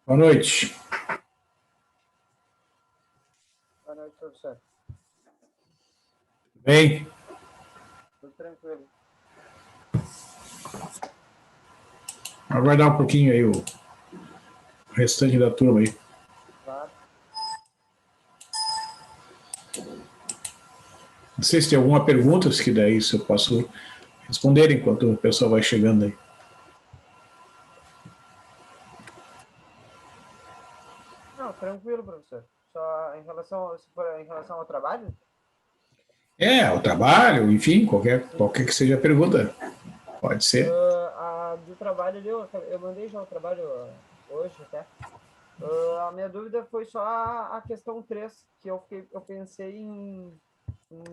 Boa noite. Boa noite, professor. Bem? Tudo tranquilo. Vai aguardar um pouquinho aí o restante da turma aí. Claro. Não sei se tem alguma pergunta, se que daí se eu posso responder enquanto o pessoal vai chegando aí. Não, tranquilo, professor. Só em relação, se for em relação ao trabalho? O trabalho, enfim, qualquer que seja a pergunta. Pode ser. A do trabalho ali, eu mandei já o trabalho hoje até. A minha dúvida foi só a questão 3 que eu pensei em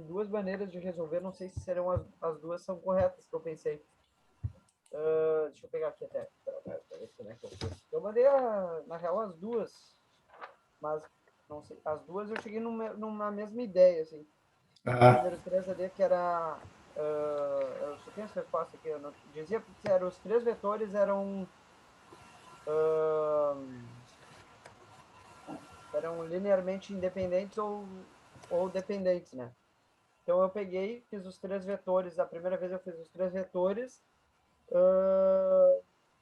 duas maneiras de resolver, não sei se serão as duas são corretas que eu pensei. Deixa eu pegar aqui até, para ver como é que eu fiz. Eu mandei, na real, as duas, mas não sei, as duas eu cheguei numa mesma ideia, assim. O Ah, número 3 ali, que era. Eu só tenho essa resposta aqui. Eu não, dizia que eram, os três vetores eram linearmente independentes ou dependentes, né? Então eu peguei, fiz os três vetores. A primeira vez eu fiz os três vetores,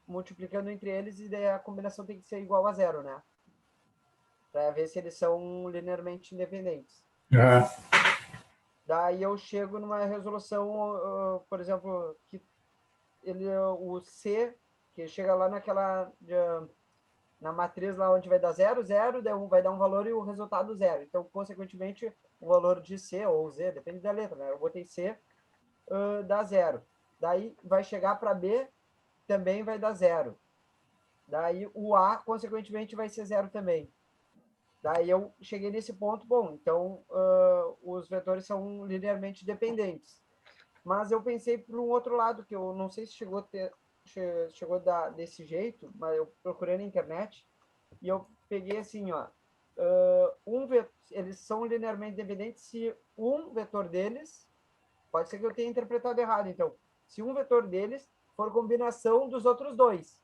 multiplicando entre eles, e daí a combinação tem que ser igual a zero, né? Para ver se eles são linearmente independentes. ah, Daí eu chego numa resolução, por exemplo, que o C, que chega lá na matriz lá onde vai dar zero, zero, vai dar um valor e o resultado zero. Então, consequentemente, o valor de C ou Z, depende da letra, né? Eu botei C, dá zero. Daí vai chegar para B, também vai dar zero. Daí o A, consequentemente, vai ser zero também. Daí eu cheguei nesse ponto, bom, então os vetores são linearmente dependentes. Mas eu pensei por um outro lado, que eu não sei se chegou a dar desse jeito, mas eu procurei na internet, e eu peguei assim, ó, eles são linearmente dependentes se um vetor deles, pode ser que eu tenha interpretado errado, então, se um vetor deles for combinação dos outros dois.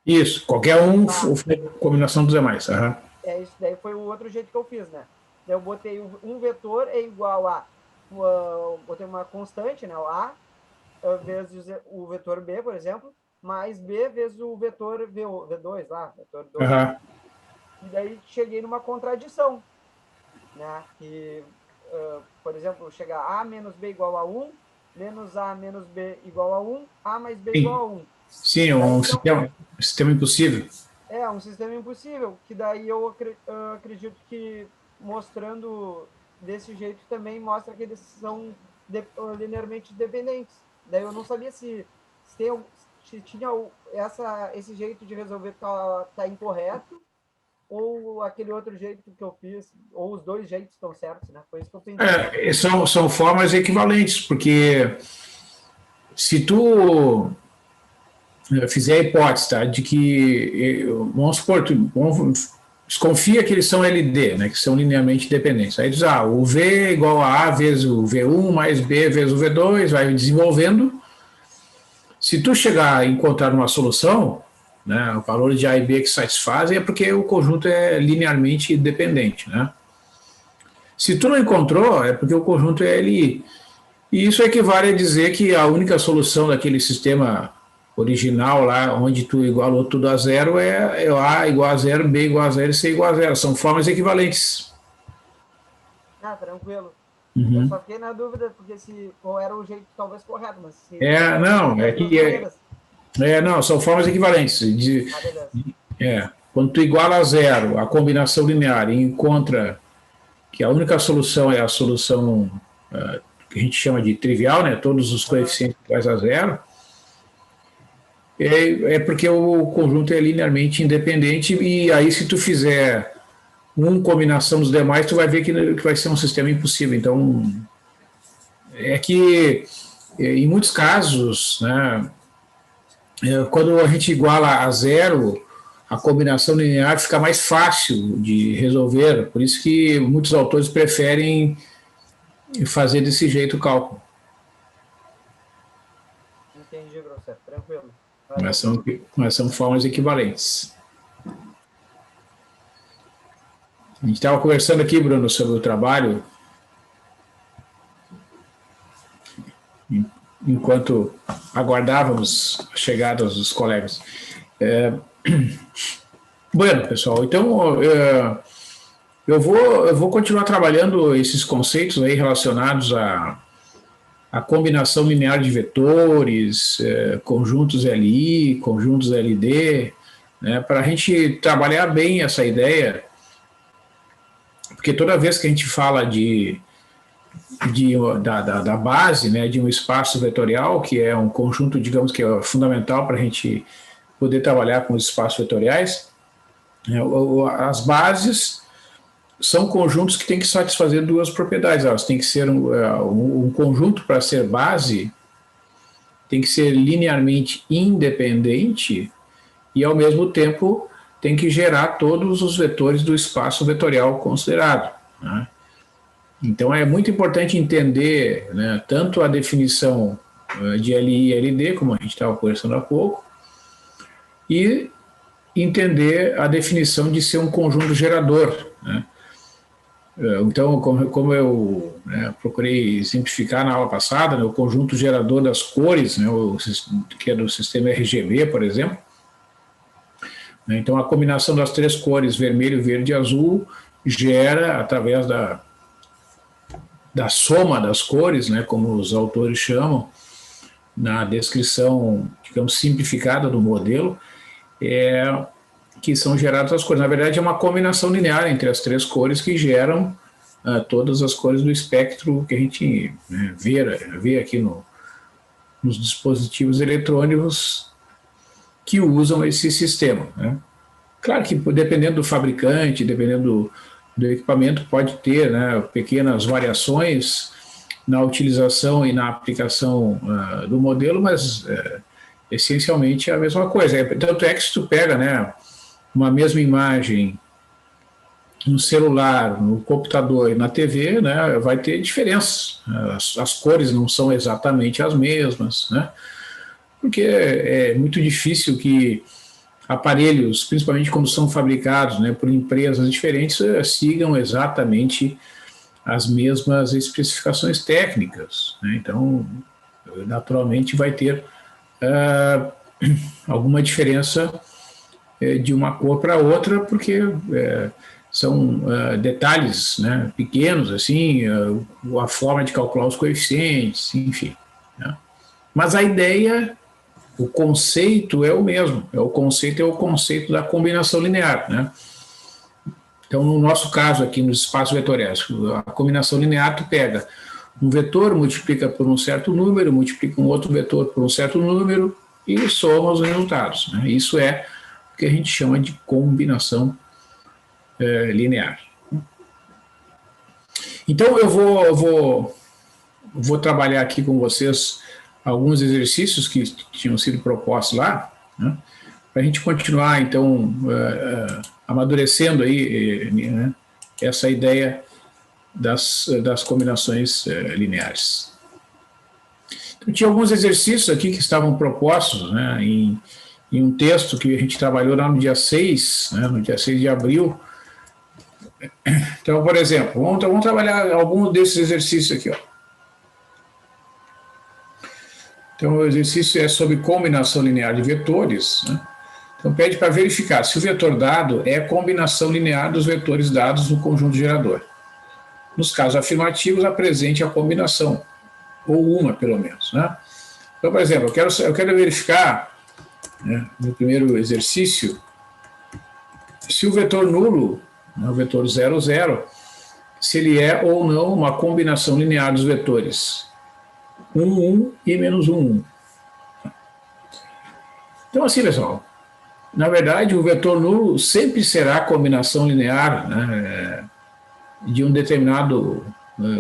isso, qualquer um, Tá, combinação dos demais. Aham. isso daí foi o outro jeito que eu fiz, né? Daí eu botei um vetor é igual a, botei uma constante, né, o A, vezes o vetor B, por exemplo, mais B vezes o vetor V2 lá, vetor 2. Aham. E daí cheguei numa contradição, né? Que, por exemplo, chega A menos B igual a 1, menos A menos B igual a 1, A mais B igual Sim, a 1. sim, Daí, um então, sistema impossível. é um sistema impossível, que daí eu acredito que mostrando desse jeito também mostra que eles são linearmente dependentes. Daí eu não sabia se tinha esse jeito de resolver tá incorreto, ou aquele outro jeito que eu fiz, ou os dois jeitos estão certos, né? Foi isso que eu pensei. São formas equivalentes, porque se tu fizer a hipótese, tá, de que, vamos supor, desconfia que eles são LD, né, que são linearmente dependentes. Aí diz, o V é igual a vezes o V1 mais B vezes o V2, vai desenvolvendo. Se tu chegar a encontrar uma solução, né, o valor de A e B que satisfazem, é porque o conjunto é linearmente dependente, né? Se tu não encontrou, é porque o conjunto é LI. E isso equivale a dizer que a única solução daquele sistema original lá, onde tu igualou tudo a zero, é A igual a zero, B igual a zero e C igual a zero. São formas equivalentes. Ah, tranquilo. Eu Uhum. só fiquei na dúvida porque qual era o jeito talvez correto, mas se Não, tem as duas maneiras. não, são formas equivalentes. Ah, beleza. Quando tu iguala a zero a combinação linear e encontra que a única solução é a solução que a gente chama de trivial, né? Todos os Aham. coeficientes iguais a zero, é porque o conjunto é linearmente independente e aí se tu fizer uma combinação dos demais, tu vai ver que vai ser um sistema impossível. Então, é que em muitos casos, né, quando a gente iguala a zero, a combinação linear fica mais fácil de resolver. Por isso que muitos autores preferem fazer desse jeito o cálculo. Entendi, professor. Tranquilo. Mas Valeu. são, mas são formas equivalentes. A gente estava conversando aqui, Bruno, sobre o trabalho, enquanto aguardávamos a chegada dos colegas. Bueno, pessoal, então eu vou continuar trabalhando esses conceitos aí relacionados à combinação linear de vetores, conjuntos LI, conjuntos LD, né, para a gente trabalhar bem essa ideia, porque toda vez que a gente fala da base, né, de um espaço vetorial, que é um conjunto, digamos, que é fundamental para a gente poder trabalhar com os espaços vetoriais, as bases são conjuntos que têm que satisfazer duas propriedades. Elas têm que ser um conjunto, para ser base, tem que ser linearmente independente e, ao mesmo tempo, tem que gerar todos os vetores do espaço vetorial considerado, né? Então, é muito importante entender, né, tanto a definição de LI e LD, como a gente estava conversando há pouco, e entender a definição de ser um conjunto gerador, né? Então, como eu procurei simplificar na aula passada, né, o conjunto gerador das cores, né, que é do sistema RGB, por exemplo, né, então a combinação das três cores, vermelho, verde e azul, gera, através da soma das cores, né, como os autores chamam, na descrição, digamos, simplificada do modelo, que são geradas as cores. Na verdade, é uma combinação linear entre as três cores que geram todas as cores do espectro que a gente vê aqui nos dispositivos eletrônicos que usam esse sistema, né? Claro que, dependendo do fabricante, dependendo do equipamento, pode ter, né, pequenas variações na utilização e na aplicação do modelo, mas essencialmente é a mesma coisa. Tanto é que se tu pega, né, uma mesma imagem no celular, no computador e na TV, né, vai ter diferenças. As cores não são exatamente as mesmas, né, porque é muito difícil que aparelhos, principalmente quando são fabricados, né, por empresas diferentes, sigam exatamente as mesmas especificações técnicas, né? Então, naturalmente, vai ter alguma diferença de uma cor para outra, porque são detalhes, né, pequenos, assim, a forma de calcular os coeficientes, enfim, né? Mas a ideia, o conceito é o mesmo, o conceito da combinação linear, né? Então, no nosso caso aqui nos espaços vetoriais, a combinação linear, tu pega um vetor, multiplica por um certo número, multiplica um outro vetor por um certo número e soma os resultados, né? Isso é o que a gente chama de combinação linear. Então, eu vou trabalhar aqui com vocês alguns exercícios que tinham sido propostos lá, né, para a gente continuar, então, amadurecendo aí, né, essa ideia das combinações lineares. Então, tinha alguns exercícios aqui que estavam propostos, né, em um texto que a gente trabalhou lá no dia 6, né, no dia 6 de abril. Então, por exemplo, vamos trabalhar algum desses exercícios aqui, ó. Então, o exercício é sobre combinação linear de vetores, né? Então, pede para verificar se o vetor dado é a combinação linear dos vetores dados no conjunto gerador. Nos casos afirmativos, apresente a combinação, ou uma, pelo menos, né? Então, por exemplo, eu quero verificar, né, no primeiro exercício, se o vetor nulo, né, o vetor 0, 0, se ele é ou não uma combinação linear dos vetores 1, 1 e menos 1, 1. Então, assim, pessoal, na verdade, o vetor nulo sempre será a combinação linear, né, de um determinado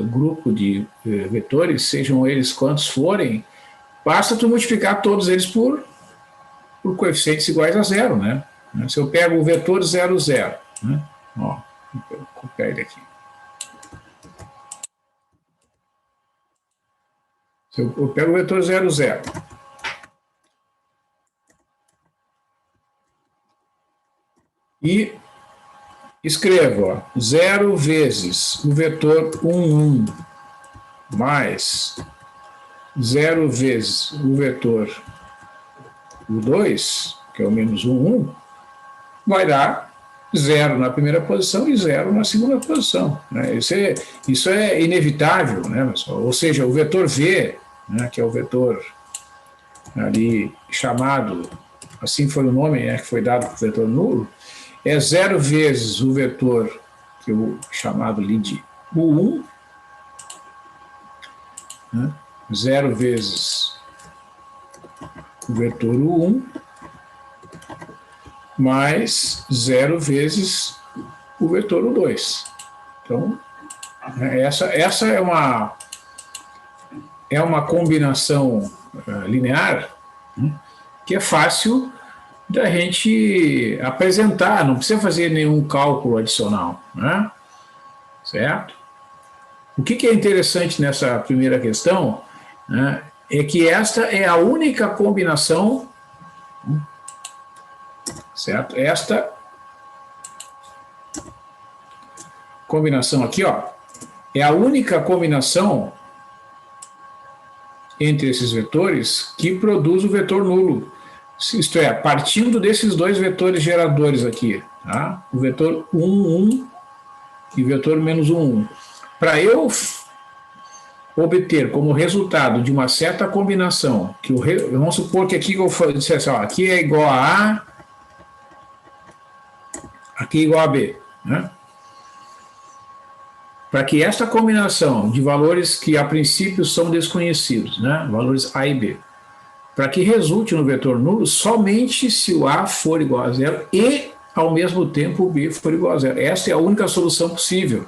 grupo de vetores, sejam eles quantos forem, basta tu multiplicar todos eles por coeficientes iguais a zero, né? Se eu pego o vetor 0, 0, né? Ó, vou copiar ele aqui. Se eu pego o vetor 0, 0 e escrevo, ó, 0 vezes o vetor 1, 1, mais 0 vezes o vetor 2, que é o menos 1, 1, vai dar 0 na primeira posição e 0 na segunda posição. Né? Isso é inevitável, né, pessoal? Ou seja, o vetor V, né, que é o vetor ali chamado, assim foi o nome, né, que foi dado para o vetor nulo, é 0 vezes o vetor que eu chamado ali de U1, né, 0 vezes o vetor U1, mais 0 vezes o vetor U2. Então, essa é uma combinação linear, né, que é fácil da gente apresentar, não precisa fazer nenhum cálculo adicional, né? Certo? O que é interessante nessa primeira questão, né, é que esta é a única combinação, certo? Esta combinação aqui, ó, é a única combinação entre esses vetores que produz o vetor nulo. Isto é, partindo desses dois vetores geradores aqui, tá? O vetor 1, 1 e o vetor menos 1, 1. Para eu obter como resultado de uma certa combinação, que vamos supor que aqui eu disse assim, ó, aqui é igual a A, aqui é igual a B, né? Para que esta combinação de valores que a princípio são desconhecidos, né, valores A e B, para que resulte no vetor nulo somente se o A for igual a zero e, ao mesmo tempo, o B for igual a zero. Essa é a única solução possível,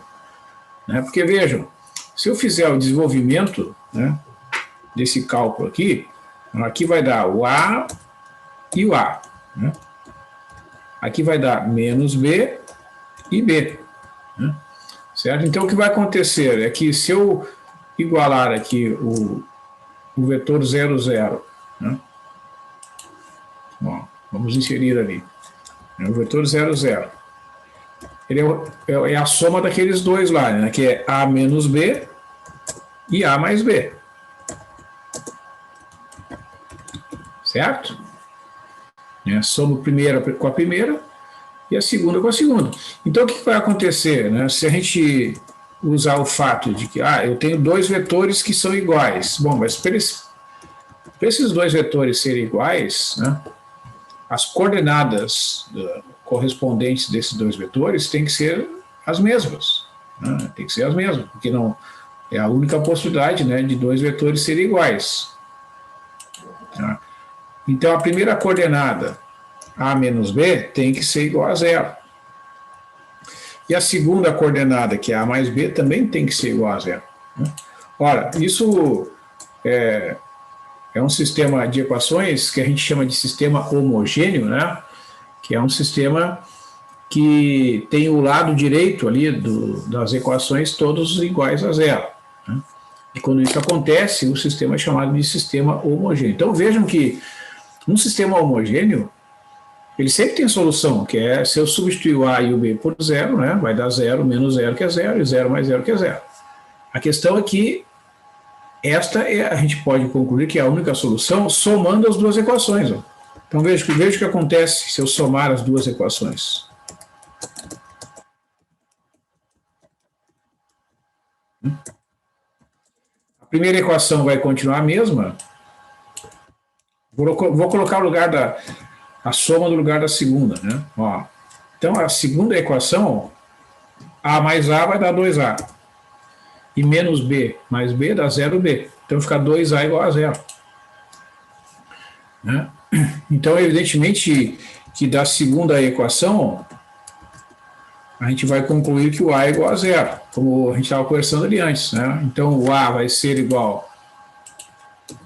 né? Porque, vejam, se eu fizer o desenvolvimento, né, desse cálculo aqui, aqui vai dar o A e o A, né? Aqui vai dar menos B e B, né? Certo? Então, o que vai acontecer é que se eu igualar aqui o vetor 0, 0, né? Bom, vamos inserir ali. O vetor 0, 0. Ele é a soma daqueles dois lá, né? Que é A menos B e A mais B. Certo? Soma a primeira com a primeira e a segunda com a segunda. Então, o que vai acontecer, né? Se a gente usar o fato de que eu tenho dois vetores que são iguais. Bom, mas para esses dois vetores serem iguais, né, as coordenadas correspondentes desses dois vetores têm que ser as mesmas. Né? Tem que ser as mesmas, porque não é a única possibilidade, né, de dois vetores serem iguais. Tá? Então, a primeira coordenada, A menos B, tem que ser igual a zero. E a segunda coordenada, que é A mais B, também tem que ser igual a zero. Né? Ora, isso é um sistema de equações que a gente chama de sistema homogêneo, né? Que é um sistema que tem o lado direito ali das equações todos iguais a zero. Né? E quando isso acontece, o sistema é chamado de sistema homogêneo. Então vejam que um sistema homogêneo, ele sempre tem solução, que é se eu substituir o A e o B por zero, né, vai dar zero menos zero, que é zero, e zero mais zero, que é zero. A questão é que a gente pode concluir que é a única solução somando as duas equações. Ó. Então veja o que acontece se eu somar as duas equações. A primeira equação vai continuar a mesma. Vou colocar o lugar a soma no lugar da segunda. Né? Ó. Então a segunda equação, A mais A vai dar 2A. E menos B mais B dá 0B. Então fica 2A igual a zero. Né? Então, evidentemente, que da segunda equação, a gente vai concluir que o A é igual a zero, como a gente estava conversando ali antes. Né? Então, o A vai ser igual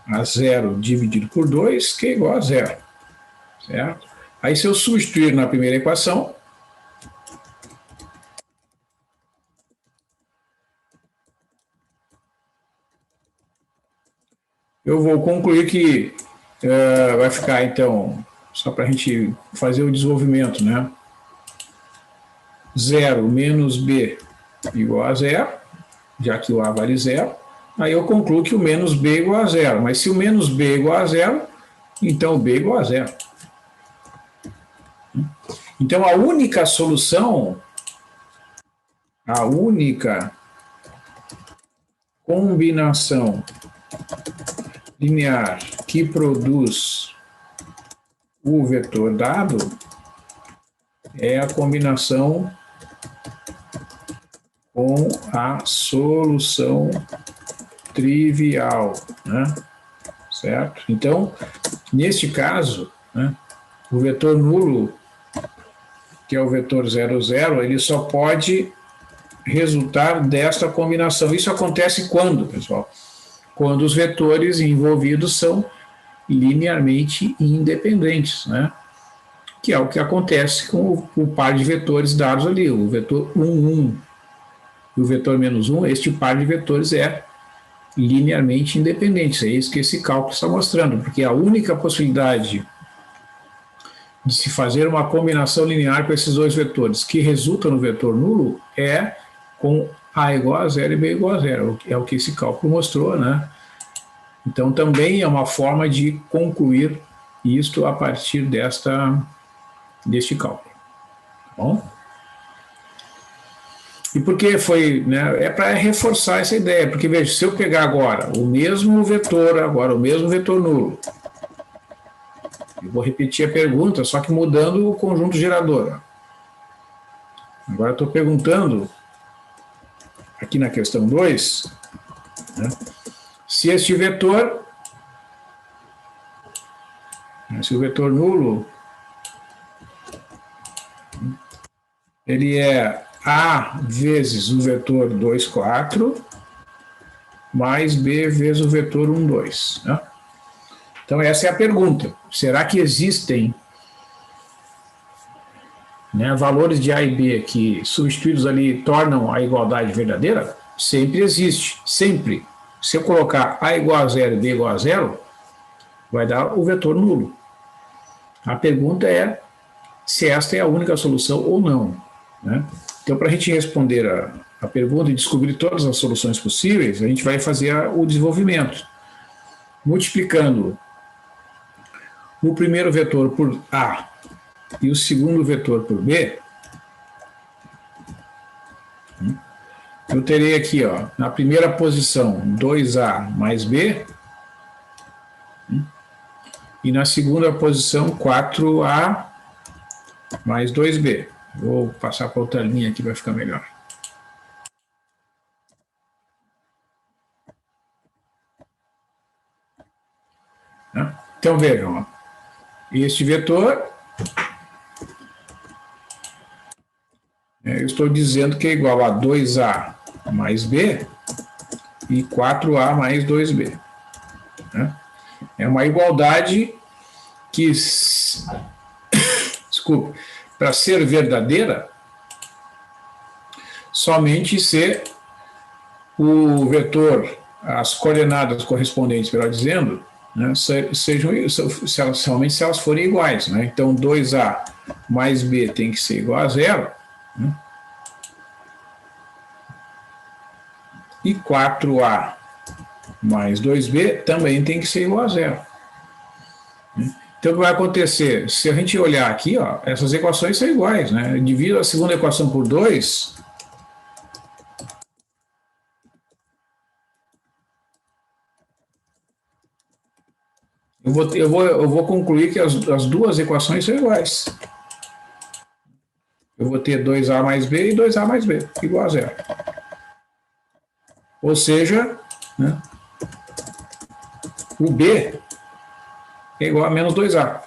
a zero dividido por 2, que é igual a zero. Certo? Aí, se eu substituir na primeira equação, eu vou concluir que vai ficar, então, só para a gente fazer o desenvolvimento, né? 0 menos B igual a zero, já que o A vale zero, aí eu concluo que o menos B é igual a zero. Mas se o menos B é igual a zero, então o B é igual a zero. Então a única solução, a única combinação linear que produz o vetor dado é a combinação com a solução trivial, né? Certo? Então, neste caso, né, o vetor nulo, que é o vetor 0, 0, ele só pode resultar desta combinação. Isso acontece quando, pessoal? Quando os vetores envolvidos são linearmente independentes, né? Que é o que acontece com o par de vetores dados ali, o vetor 1, 1 e o vetor menos 1, este par de vetores é linearmente independente. É isso que esse cálculo está mostrando, porque a única possibilidade de se fazer uma combinação linear com esses dois vetores que resulta no vetor nulo é com A igual a zero e B igual a zero. É o que esse cálculo mostrou, né? Então também é uma forma de concluir isto a partir deste cálculo. Tá bom? E por que foi, né? É para reforçar essa ideia, porque veja, se eu pegar agora o mesmo vetor nulo, eu vou repetir a pergunta, só que mudando o conjunto gerador. Agora estou perguntando, aqui na questão 2, né, se este vetor, se o vetor nulo, ele é A vezes o vetor 2, 4, mais B vezes o vetor 1, 2. Né? Então essa é a pergunta. Será que existem, né, valores de A e B que substituídos ali tornam a igualdade verdadeira? Sempre existe, sempre. Se eu colocar A igual a zero e B igual a zero, vai dar o vetor nulo. A pergunta é se esta é a única solução ou não. Né? Então, para a gente responder a pergunta e descobrir todas as soluções possíveis, a gente vai fazer o desenvolvimento, multiplicando o primeiro vetor por A e o segundo vetor por B. Eu terei aqui, ó, na primeira posição, 2A mais B, e na segunda posição, 4A mais 2B. Vou passar para outra linha aqui para ficar melhor. Então vejam, ó, este vetor, eu estou dizendo que é igual a 2A mais B e 4A mais 2B. Né? É uma igualdade que, desculpa, para ser verdadeira, somente se o vetor, as coordenadas correspondentes, melhor dizendo, né, somente se elas forem iguais. Né? Então, 2A mais B tem que ser igual a zero, né? E 4A mais 2B também tem que ser igual a zero. Então, o que vai acontecer? Se a gente olhar aqui, ó, essas equações são iguais. Né? Eu divido a segunda equação por 2, eu vou concluir que as duas equações são iguais. Eu vou ter 2A mais B e 2A mais B, igual a zero. Ou seja, né, o B é igual a menos 2A.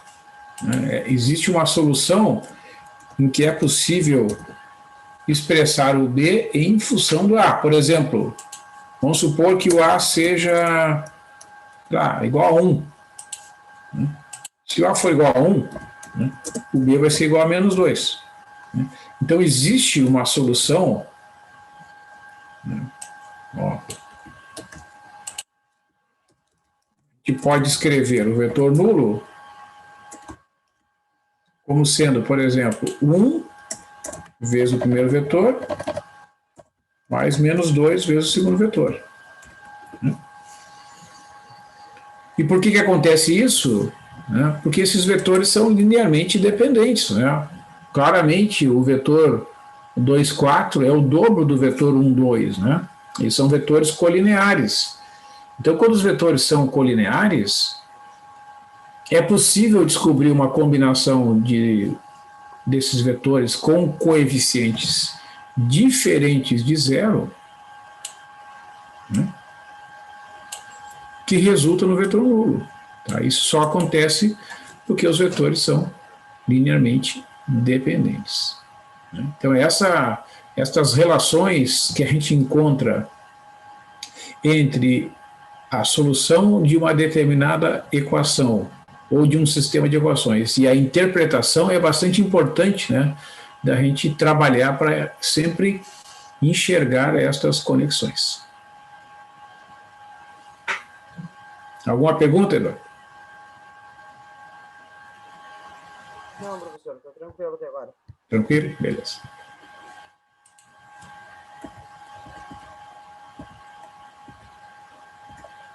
Existe uma solução em que é possível expressar o B em função do A. Por exemplo, vamos supor que o A seja igual a 1. Se o A for igual a 1, né, o B vai ser igual a menos 2. Né? Então, existe uma solução, né, ó, que pode escrever o vetor nulo como sendo, por exemplo, 1 vezes o primeiro vetor, mais menos 2 vezes o segundo vetor. E por que acontece isso? Porque esses vetores são linearmente dependentes. Claramente, o vetor 2, 4 é o dobro do vetor 1, 2. Eles são vetores colineares. Então, quando os vetores são colineares, é possível descobrir uma combinação desses vetores com coeficientes diferentes de zero, que resulta no vetor nulo. Isso só acontece porque os vetores são linearmente dependentes. Então, essas relações que a gente encontra entre a solução de uma determinada equação ou de um sistema de equações e a interpretação é bastante importante, da gente trabalhar para sempre enxergar estas conexões. Alguma pergunta, Eduardo? Não, professor, estou tranquilo até agora. Tranquilo? Beleza.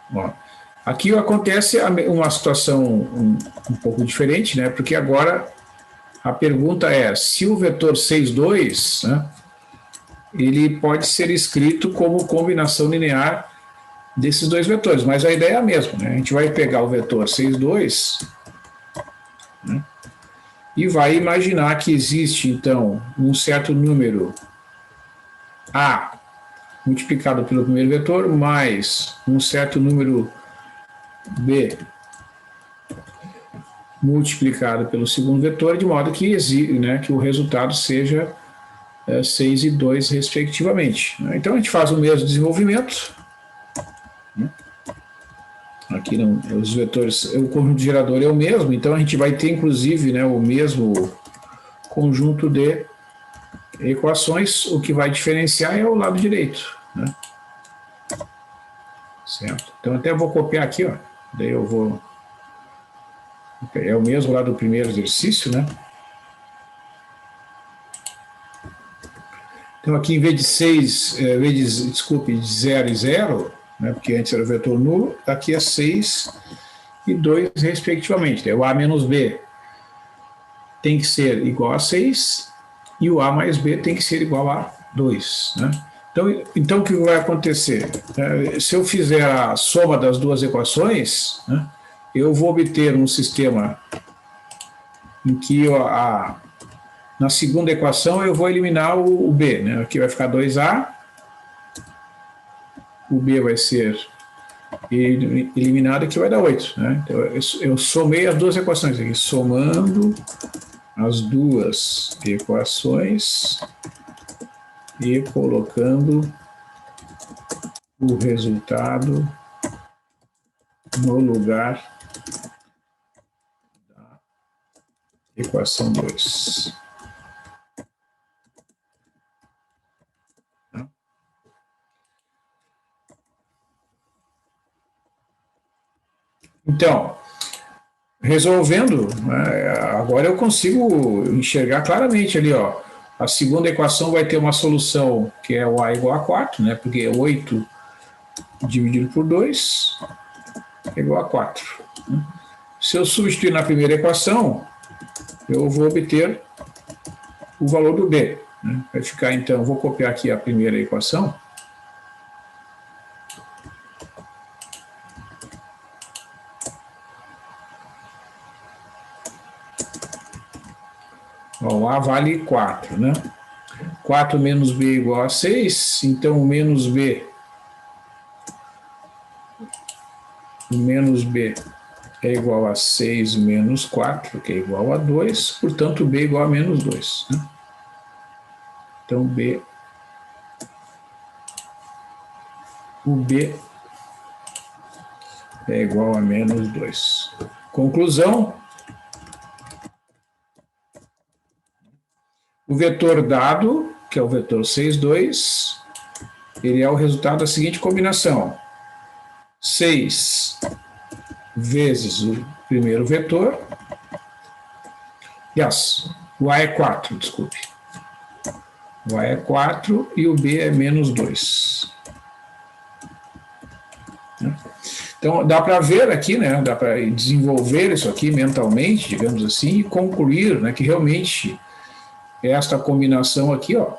Bom, aqui acontece uma situação um pouco diferente, porque agora a pergunta é, se o vetor 6, 2, ele pode ser escrito como combinação linear desses dois vetores, mas a ideia é a mesma. A gente vai pegar o vetor 6, 2, e vai imaginar que existe, então, um certo número A multiplicado pelo primeiro vetor, mais um certo número B multiplicado pelo segundo vetor, de modo que, que o resultado seja 6 e 2, respectivamente. Então, a gente faz o mesmo desenvolvimento. Aqui os vetores, o conjunto gerador é o mesmo, então a gente vai ter, inclusive, o mesmo conjunto de equações. O que vai diferenciar é o lado direito. Certo? Então, até vou copiar aqui, daí eu vou... É o mesmo lá do primeiro exercício, Então, aqui, em vez de 6, de 0 e 0, porque antes era o vetor nulo, aqui é 6 e 2, respectivamente. O A menos B tem que ser igual a 6 e o A mais B tem que ser igual a 2. Então, o que vai acontecer? Se eu fizer a soma das duas equações, eu vou obter um sistema em que na segunda equação eu vou eliminar o B. Aqui vai ficar 2A, o B vai ser eliminado, aqui vai dar 8. Então, eu somei as duas equações aqui, somando as duas equações e colocando o resultado no lugar da equação 2. Então, resolvendo, agora eu consigo enxergar claramente ali, a segunda equação vai ter uma solução que é o A igual a 4, porque é 8 dividido por 2 é igual a 4. Se eu substituir na primeira equação, eu vou obter o valor do B. Vai ficar, então, vou copiar aqui a primeira equação. O A vale 4, 4 menos B igual a 6, então o menos B é igual a 6 menos 4, que é igual a 2, portanto B é igual a menos 2. Então o B é igual a menos 2. Conclusão: o vetor dado, que é o vetor 6, 2, ele é o resultado da seguinte combinação: 6 vezes o primeiro vetor, o A é 4, desculpe, O A é 4 e o B é menos 2. Então, dá para ver aqui, né? Dá para desenvolver isso aqui mentalmente, digamos assim, e concluir, né, que realmente esta combinação aqui, ó,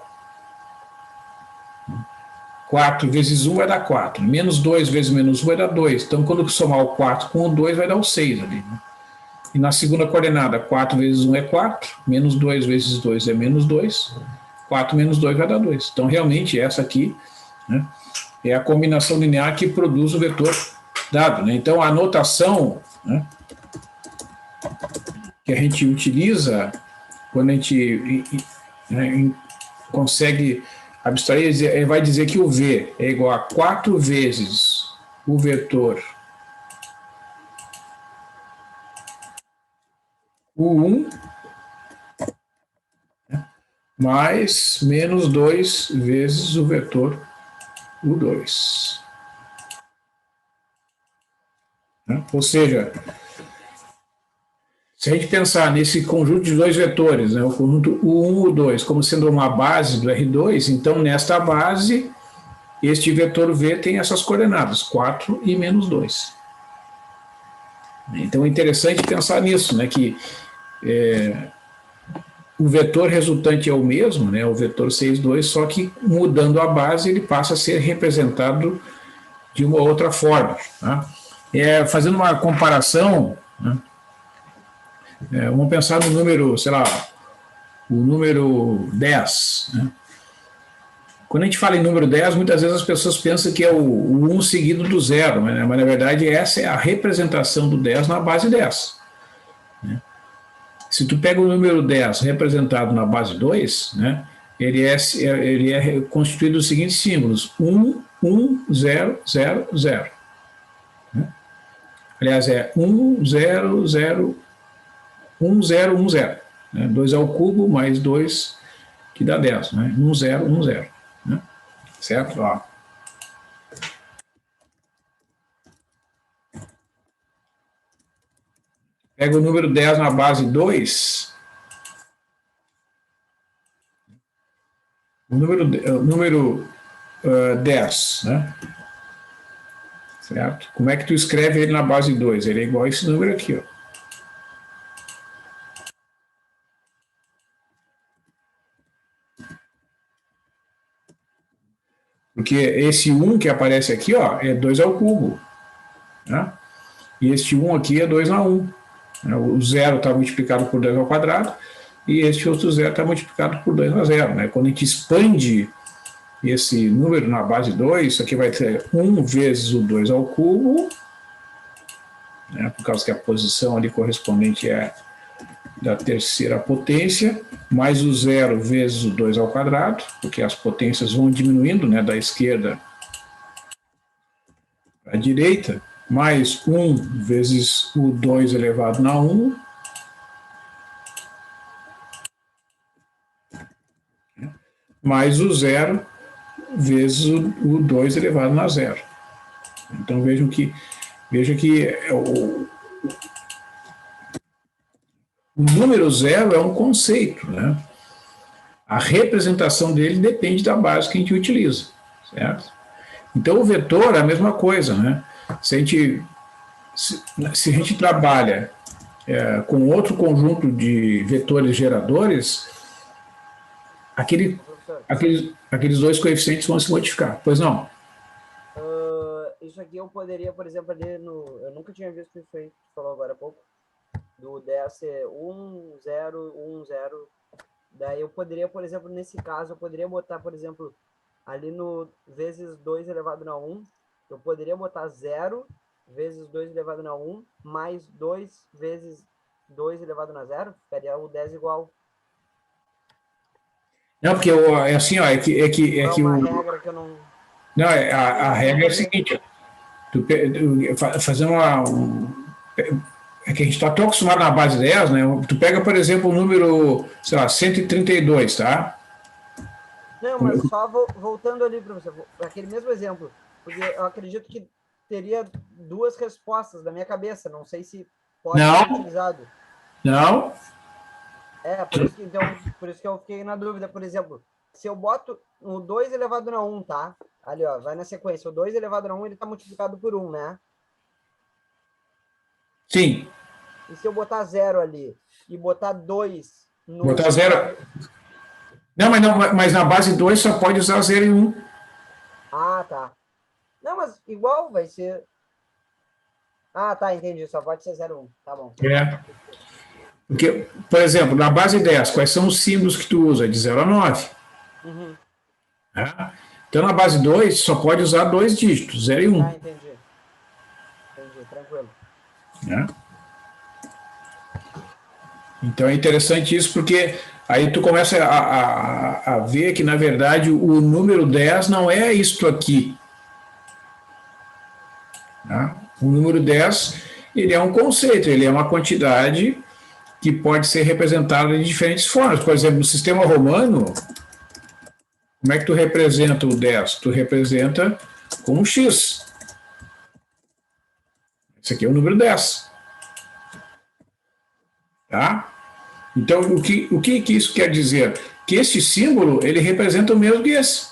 4 vezes 1 vai dar 4. Menos 2 vezes menos 1 vai dar 2. Então, quando somar o 4 com o 2, vai dar o 6 ali. Né? E na segunda coordenada, 4 vezes 1 é 4. Menos 2 vezes 2 é menos 2. 4 menos 2 vai dar 2. Então, realmente, essa aqui, né, é a combinação linear que produz o vetor dado. Né? Então, a notação, né, que a gente utiliza quando a gente, né, consegue abstrair, ele vai dizer que o V é igual a 4 vezes o vetor U1 mais menos 2 vezes o vetor U2. Ou seja, se a gente pensar nesse conjunto de dois vetores, né, o conjunto U1 e U2, como sendo uma base do R2, então nesta base, este vetor V tem essas coordenadas, 4 e menos 2. Então é interessante pensar nisso, né, que o vetor resultante é o mesmo, né, o vetor 6, 2, só que mudando a base ele passa a ser representado de uma outra forma. Tá? Fazendo uma comparação, né, vamos pensar no número, sei lá, o número 10. Né? Quando a gente fala em número 10, muitas vezes as pessoas pensam que é o 1 seguido do 0, né? Mas na verdade essa é a representação do 10 na base 10. Né? Se tu pega o número 10 representado na base 2, né, ele é constituído dos seguintes símbolos: 1, 1, 0, 0, 0. Né? Aliás, é 1, 0, 0, 1, 0, 1, 0. Né? 2 ao cubo mais 2, que dá 10. Né? 1, 0, 1, 0. Né? Certo? Ó. Pega o número 10 na base 2, o número 10, né? Certo? Como é que tu escreve ele na base 2? Ele é igual a esse número aqui, ó. Porque esse 1 que aparece aqui, ó, é 2 ao cubo. Né? E este 1 aqui é 2 a 1. O 0 está multiplicado por 2 ao quadrado, e este outro 0 está multiplicado por 2 a 0. Né? Quando a gente expande esse número na base 2, isso aqui vai ter 1 vezes o 2 ao cubo, né? Por causa que a posição ali correspondente é da terceira potência, mais o 0 vezes o 2 ao quadrado, porque as potências vão diminuindo, né, da esquerda para a direita, mais 1 vezes o 2 elevado na 1, mais o 0 vezes o 2 elevado na 0. Então veja que o número 0 é um conceito, né? A representação dele depende da base que a gente utiliza, certo? Então o vetor é a mesma coisa, né? Se a gente trabalha com outro conjunto de vetores geradores, aqueles dois coeficientes vão se modificar. Pois não? Isso aqui eu poderia, por exemplo, ali no... Eu nunca tinha visto isso aí, que tu falou agora há pouco. Do 10 ser 1, 0, 1, 0. Daí eu poderia, por exemplo, nesse caso, eu poderia botar, por exemplo, ali no vezes 2 elevado na 1, eu poderia botar 0 vezes 2 elevado na 1, mais 2 vezes 2 elevado na 0, ficaria o 10 igual. Não, porque é assim, ó, é que uma regra que eu não... Não, a regra é a seguinte, fazer é que a gente está tão acostumado na base 10, né? Tu pega, por exemplo, o número, sei lá, 132, tá? Não, mas só voltando ali para você, aquele mesmo exemplo, porque eu acredito que teria duas respostas na minha cabeça, não sei se pode ser utilizado. Não. Por isso que eu fiquei na dúvida. Por exemplo, se eu boto o 2 elevado a 1, tá? Ali, ó, vai na sequência. O 2 elevado a 1, ele tá multiplicado por 1, né? Sim. E se eu botar 0 ali e botar 2 no... Botar 0... Não, mas na base 2 só pode usar 0 e 1. Ah, tá. Não, mas igual vai ser... Ah, tá, entendi. Só pode ser 0, 1. Tá bom. Porque, por exemplo, na base 10, quais são os símbolos que tu usa? De 0 a 9. Uhum. Então, na base 2, só pode usar 2 dígitos, 0 e 1. Ah, entendi. Entendi, tranquilo. Então, é interessante isso, porque aí tu começa a ver que, na verdade, o número 10 não é isto aqui. O número 10, ele é um conceito, ele é uma quantidade que pode ser representada de diferentes formas. Por exemplo, no sistema romano, como é que tu representa o 10? Tu representa com um X. Esse aqui é o número 10. Tá? Então, o que isso quer dizer? Que esse símbolo, ele representa o mesmo que esse.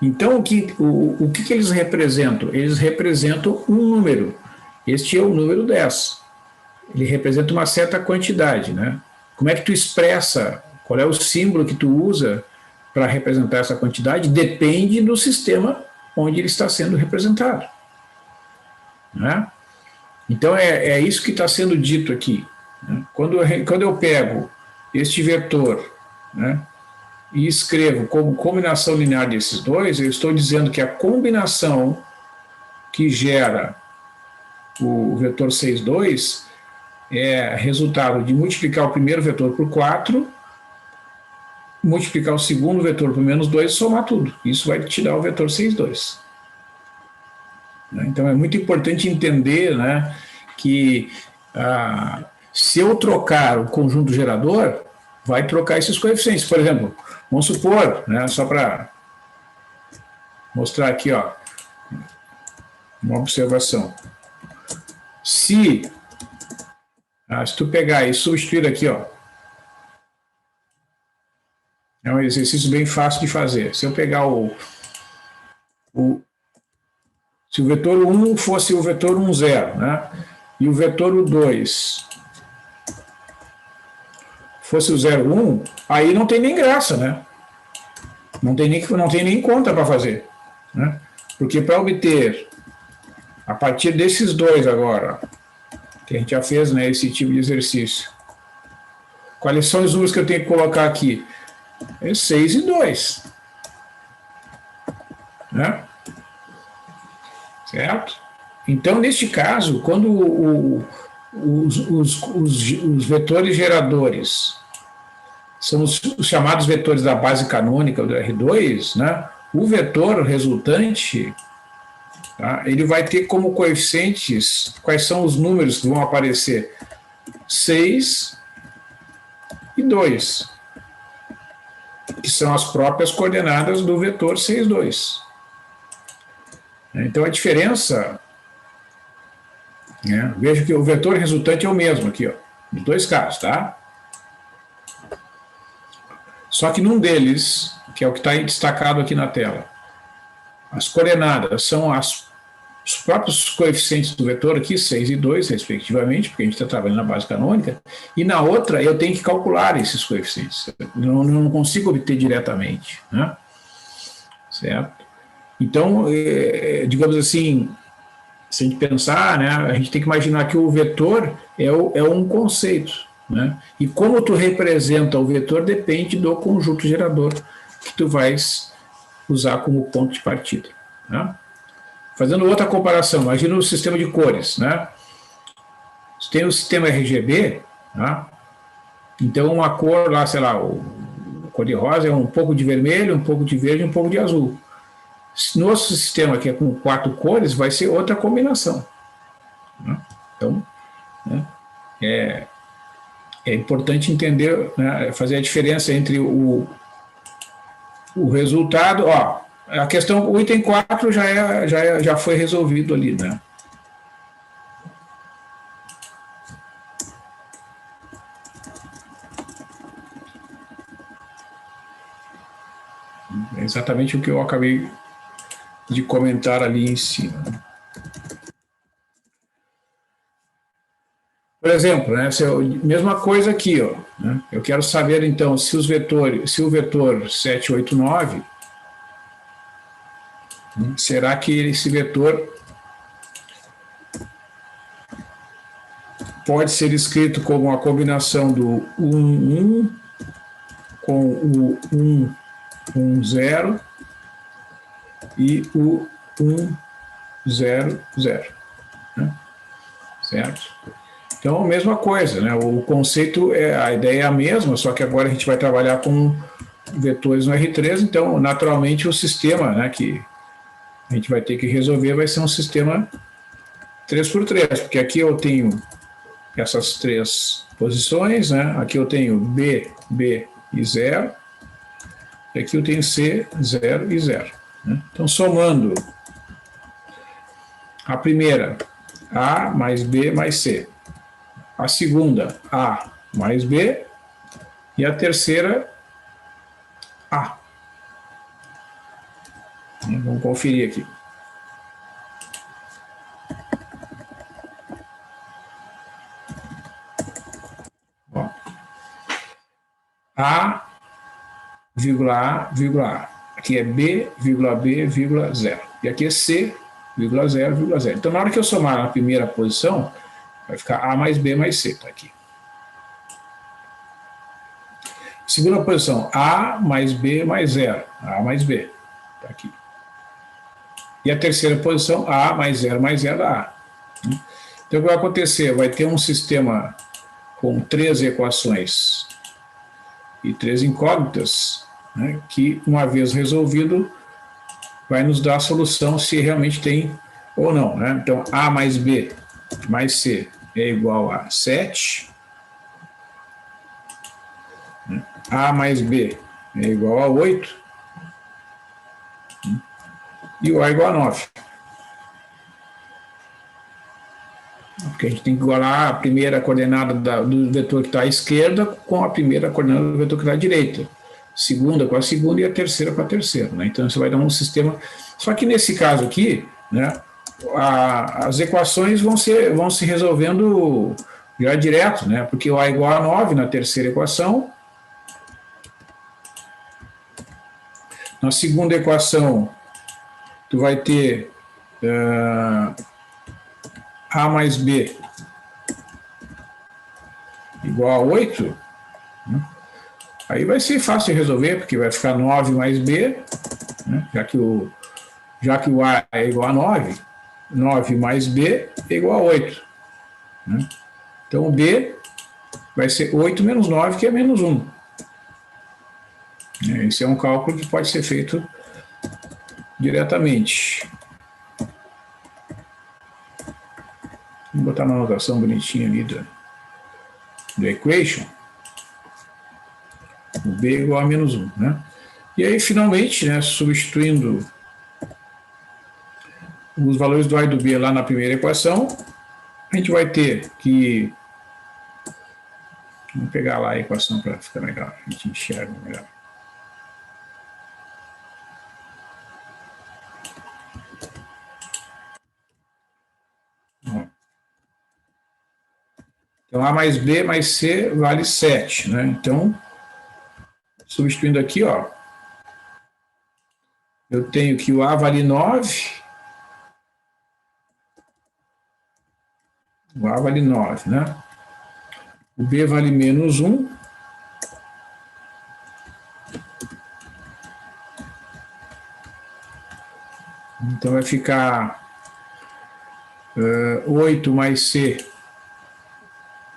Então, o que eles representam? Eles representam um número. Este é o número 10. Ele representa uma certa quantidade, né? Como é que tu expressa? Qual é o símbolo que tu usa para representar essa quantidade? Depende do sistema onde ele está sendo representado, né? Então, é isso que está sendo dito aqui, né? Quando eu pego este vetor, né, e escrevo como combinação linear desses dois, eu estou dizendo que a combinação que gera o vetor 6, 2 é resultado de multiplicar o primeiro vetor por 4, multiplicar o segundo vetor por menos 2 e somar tudo. Isso vai te dar o vetor 6, 2. Então é muito importante entender, né, que se eu trocar o conjunto gerador, vai trocar esses coeficientes. Por exemplo, vamos supor, né, só para mostrar aqui, ó, uma observação. Se tu pegar e substituir aqui, ó, é um exercício bem fácil de fazer. Se eu pegar se o vetor 1 fosse o vetor 1, 0, né, e o vetor 2 fosse o 0, 1, aí não tem nem graça, né? Não tem nem conta para fazer, né? Porque para obter, a partir desses dois agora, que a gente já fez, né, esse tipo de exercício, quais são os números que eu tenho que colocar aqui? É 6 e 2. Né? Certo? Então, neste caso, quando os vetores geradores são os chamados vetores da base canônica do R2, né? O vetor resultante, tá, ele vai ter como coeficientes, quais são os números que vão aparecer? 6 e 2, que são as próprias coordenadas do vetor 6, 2. Então, a diferença, né, veja que o vetor resultante é o mesmo aqui, ó, nos dois casos, tá? Só que num deles, que é o que está destacado aqui na tela, as coordenadas são os próprios coeficientes do vetor aqui, 6 e 2, respectivamente, porque a gente está trabalhando na base canônica, e na outra eu tenho que calcular esses coeficientes. Não consigo obter diretamente, né? Certo? Então, digamos assim, se a gente pensar, né, a gente tem que imaginar que o vetor é um conceito, né? E como tu representa o vetor depende do conjunto gerador que tu vais usar como ponto de partida, né? Fazendo outra comparação, imagina o sistema de cores, né? Você tem o sistema RGB, né? Então uma cor lá, sei lá, a cor de rosa é um pouco de vermelho, um pouco de verde, um pouco de azul. Nosso sistema, que é com 4 cores, vai ser outra combinação, né? Então, né, é importante entender, né, fazer a diferença entre o resultado. Ó, a questão, o item 4 já foi resolvido ali, né? É exatamente o que eu acabei de comentar ali em cima. Por exemplo, né, mesma coisa aqui, ó, né, eu quero saber então se o vetor 789, será que esse vetor pode ser escrito como a combinação do 1, 1 com o 1, 1, 0 e o 1, 0, 0, né? Certo? Então, a mesma coisa, né? O conceito, a ideia é a mesma, só que agora a gente vai trabalhar com vetores no R3, então, naturalmente, o sistema, né, que a gente vai ter que resolver vai ser um sistema 3x3, porque aqui eu tenho essas três posições, né? Aqui eu tenho B, B e 0, e aqui eu tenho C, 0 e 0. Né? Então, somando a primeira, A mais B mais C. A segunda, A mais B. E a terceira, A. Vamos conferir aqui. Ó. A, vírgula A, vírgula A. Aqui é B, vírgula B, vírgula 0. E aqui é C, vírgula 0, vírgula 0. Então, na hora que eu somar na primeira posição, vai ficar A mais B mais C. Tá aqui. Segunda posição, A mais B mais 0. A mais B. Está aqui. E a terceira posição, A mais 0 mais 0, A. Então, o que vai acontecer? Vai ter um sistema com 3 equações e 3 incógnitas, né, que, uma vez resolvido, vai nos dar a solução se realmente tem ou não. Né? Então, A mais B mais C é igual a 7. A mais B é igual a 8. E o A é igual a 9. Porque a gente tem que igualar a primeira coordenada do vetor que está à esquerda com a primeira coordenada do vetor que está à direita. Segunda com a segunda e a terceira com a terceira. Né? Então, você vai dar um sistema... Só que nesse caso aqui, né, as equações vão se resolvendo já direto, né? Porque o A é igual a 9 na terceira equação. Na segunda equação, tu vai ter A mais B igual a 8. Né? Aí vai ser fácil de resolver, porque vai ficar 9 mais B, né? já que o A é igual a 9, 9 mais B é igual a 8. Né? Então, o B vai ser 8 menos 9, que é menos 1. Esse é um cálculo que pode ser feito diretamente. Vou botar uma anotação bonitinha ali do equation. O B é igual a menos 1. Né? E aí, finalmente, né, substituindo os valores do A e do B lá na primeira equação, a gente vai ter que... Vamos pegar lá a equação para ficar melhor, a gente enxerga melhor. Então, A mais B mais C vale 7. Né? Então, substituindo aqui, ó, eu tenho que o A vale 9. O A vale 9, né? O B vale menos 1. Então, vai ficar 8 mais C.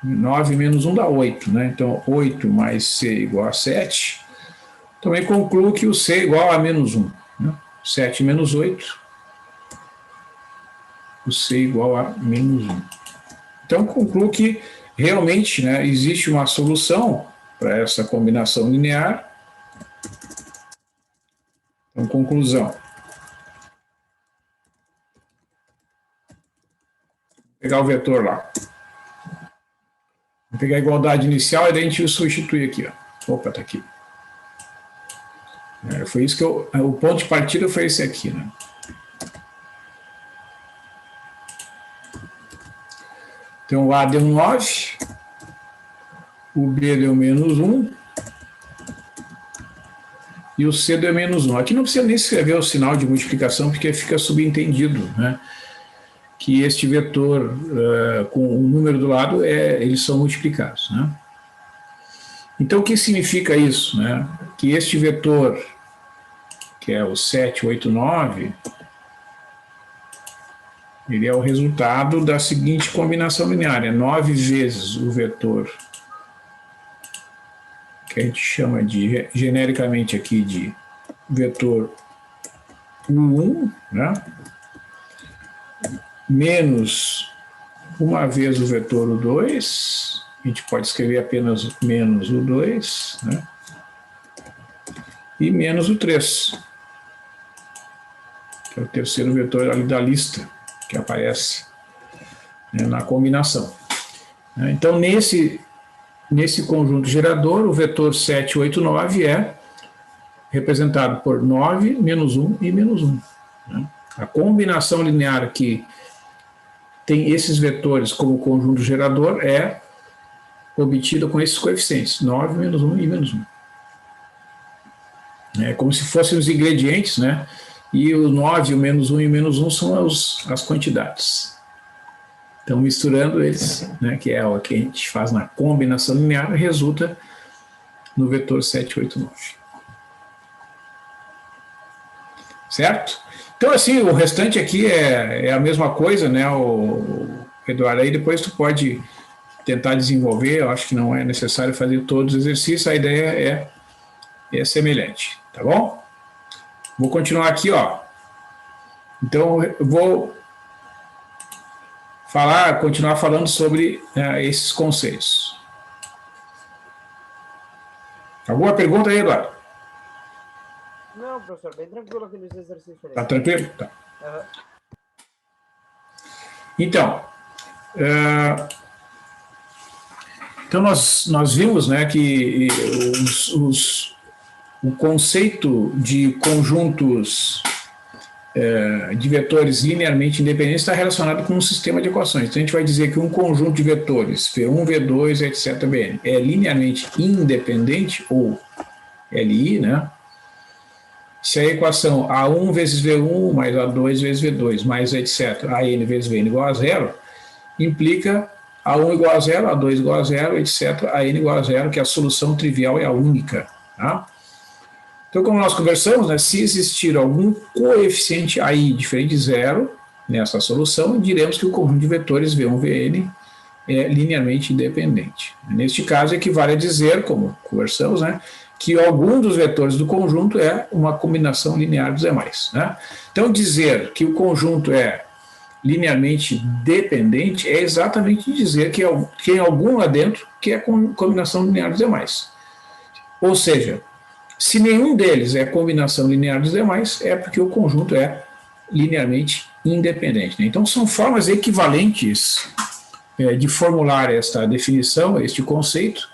9 menos 1 dá 8, né? Então, 8 mais C igual a 7. Também concluo que o C é igual a menos 1. Né? 7 menos 8. O C é igual a menos 1. Então, concluo que realmente, né, existe uma solução para essa combinação linear. Então, conclusão. Vou pegar o vetor lá. Vou pegar a igualdade inicial e daí a gente substitui aqui. Ó. Opa, está aqui. Foi isso que o ponto de partida foi esse aqui, né? Então, o A deu 9, o B deu -1 e o C deu -1. Aqui não precisa nem escrever o sinal de multiplicação, porque fica subentendido, né? Que este vetor com o número do lado, eles são multiplicados, né? Então, o que significa isso, né? Que este vetor, que é o 7, 8, 9, ele é o resultado da seguinte combinação linear, 9 vezes o vetor, que a gente chama de, genericamente aqui, de vetor U1, né? Menos uma vez o vetor U2, a gente pode escrever apenas menos U2, né? E menos o 3, que é o terceiro vetor ali da lista, que aparece, né, na combinação. Então, nesse conjunto gerador, o vetor 7, 8, 9 é representado por 9, -1 e -1. Né? A combinação linear que tem esses vetores como conjunto gerador é obtida com esses coeficientes, 9, -1 e -1. É como se fossem os ingredientes, né? E o 9, o -1 e o -1 são as quantidades. Então, misturando eles, né, que é o que a gente faz na combinação linear, resulta no vetor 7, 8, 9. Certo? Então, assim, o restante aqui é a mesma coisa, né, Eduardo? Aí depois tu pode tentar desenvolver, eu acho que não é necessário fazer todos os exercícios, a ideia é semelhante, tá bom? Vou continuar aqui, ó. Então, eu vou continuar falando sobre esses conceitos. Alguma pergunta aí, Eduardo? Não, professor, bem tranquilo aqueles exercícios ali. Tá tranquilo? Tá. Uhum. Então, nós vimos, né, que o conceito de conjuntos de vetores linearmente independentes está relacionado com um sistema de equações. Então, a gente vai dizer que um conjunto de vetores, V1, V2, etc., Bn, é linearmente independente, ou LI, né? Se a equação A1 vezes V1 mais A2 vezes V2 mais etc., AN vezes Vn igual a zero, implica A1 igual a zero, A2 igual a zero, etc., AN igual a zero, que a solução trivial é a única. Tá? Então, como nós conversamos, né, se existir algum coeficiente AI diferente de zero nessa solução, diremos que o conjunto de vetores V1, Vn é linearmente independente. Neste caso, equivale a dizer, como conversamos, né, que algum dos vetores do conjunto é uma combinação linear dos demais. Né? Então, dizer que o conjunto é linearmente dependente é exatamente dizer que tem algum lá dentro que é combinação linear dos demais. Ou seja, se nenhum deles é combinação linear dos demais, é porque o conjunto é linearmente independente. Né? Então, são formas equivalentes de formular esta definição, este conceito,